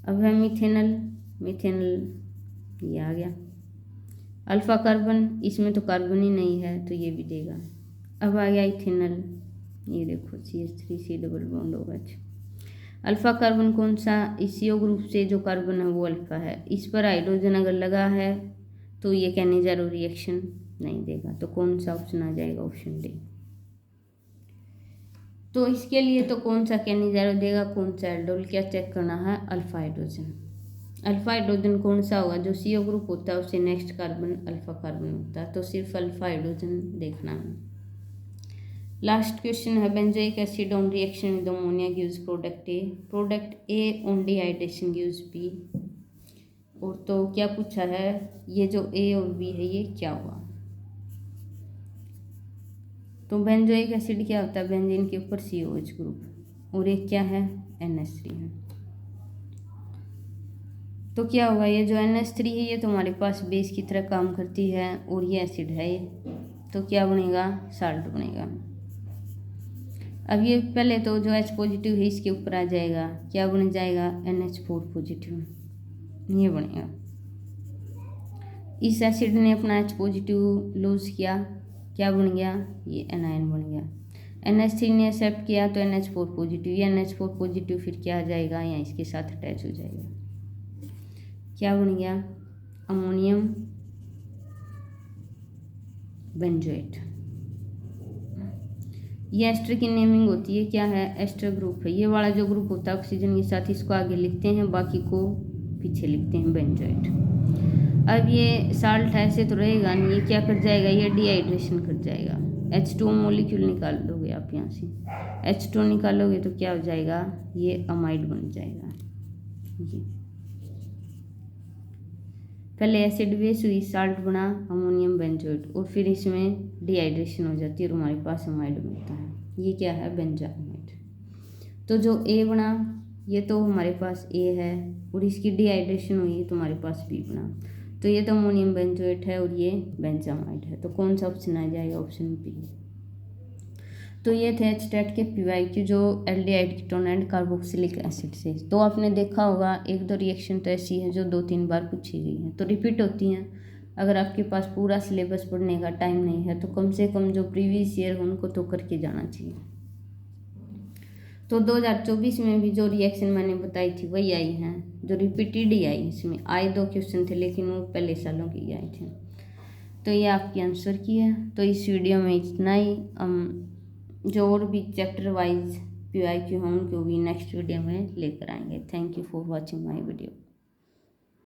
अब है मिथेनल, मिथेनल ये आ गया, अल्फ़ा कार्बन, इसमें तो कार्बन ही नहीं है तो ये भी देगा। अब आ गया इथेनॉल, ये देखो CH3 double bond OH। Alpha carbon कौन सा, इस CO ग्रुप से जो कार्बन है वो अल्फ़ा है, इस पर हाइड्रोजन अगर लगा है तो ये कैनिज़ारो रिएक्शन नहीं देगा। तो कौन सा ऑप्शन आ जाएगा, ऑप्शन डी। तो इसके लिए तो कौन सा कैनिज़ारो देगा, कौन सा एल्डोल, क्या चेक करना है, अल्फ़ा हाइड्रोजन। अल्फ़ा हाइड्रोजन कौन सा होगा, जो CO ग्रुप होता है उससे नेक्स्ट कार्बन अल्फ़ा कार्बन होता है, तो सिर्फ अल्फ़ा हाइड्रोजन देखना है। लास्ट क्वेश्चन है, benzoic acid on reaction with ammonia gives product A, product A on dehydration gives B. और तो क्या पूछा है, ये जो ए और बी है ये क्या हुआ। तो बेंजोइक एसिड क्या होता है, बेंजीन के ऊपर COH ग्रुप, और एक क्या है, NH3 है। तो क्या होगा, ये जो NH3 है ये तुम्हारे पास बेस की तरह काम करती है और ये एसिड है ये, तो क्या बनेगा, साल्ट बनेगा। अब ये पहले तो जो H पॉजिटिव है इसके ऊपर आ जाएगा, क्या बन जाएगा, NH4 पॉजिटिव, ये बनेगा। इस एसिड ने अपना H पॉजिटिव लूज किया, क्या बन गया, ये एनायन बन गया। NH3 ने एक्सेप्ट किया तो NH4 पॉजिटिव, ये NH4 पॉजिटिव फिर क्या आ जाएगा, यहाँ इसके साथ अटैच हो जाएगा, क्या बन गया, अमोनियम बेंजोएट। ये एस्टर की नेमिंग होती है, क्या है, एस्टर ग्रुप है। ये वाला जो ग्रुप होता है ऑक्सीजन के साथ, इसको आगे लिखते हैं, बाकी को पीछे लिखते हैं, बेंजोएट। अब ये साल्ट ऐसे तो रहेगा नहीं, ये क्या कर जाएगा, ये डिहाइड्रेशन कर जाएगा। H2 मॉलिक्यूल निकाल लोगे आप यहाँ से, H2 निकालोगे तो क्या हो जाएगा, ये अमाइड बन जाएगा। ये पहले एसिड बेस हुई, साल्ट बना अमोनियम बेंजोएट, और फिर इसमें डिहाइड्रेशन हो जाती है और हमारे पास अमाइड बनता है, ये क्या है, बेंजामाइड। तो जो ए बना ये तो हमारे पास ए है, और इसकी डिहाइड्रेशन हुई तो हमारे पास बी बना, तो ये तो अमोनियम बेंजोएट है और ये बेंजामाइड है। तो कौन सा ऑप्शन आ जाएगा, ऑप्शन बी। तो ये थे एचटेट के PYQ जो aldehyde ketone and carboxylic acid से। तो आपने देखा होगा एक दो रिएक्शन तो ऐसी है जो 2-3 बार पूछी गई हैं, तो रिपीट होती हैं। अगर आपके पास पूरा सिलेबस पढ़ने का टाइम नहीं है तो कम से कम जो प्रीवियस ईयर हो उनको तो करके जाना चाहिए। तो 2024 में भी जो रिएक्शन मैंने बताई थी वही आई हैं, जो रिपीटेड ही आई। इसमें आए 2 क्वेश्चन थे लेकिन वो पहले सालों के आए थे। तो ये आपकी आंसर की है। तो इस वीडियो में इतना ही। जो और भी चैप्टर वाइज PYQ हैं उनको भी नेक्स्ट वीडियो में लेकर आएंगे। Thank you for watching my video.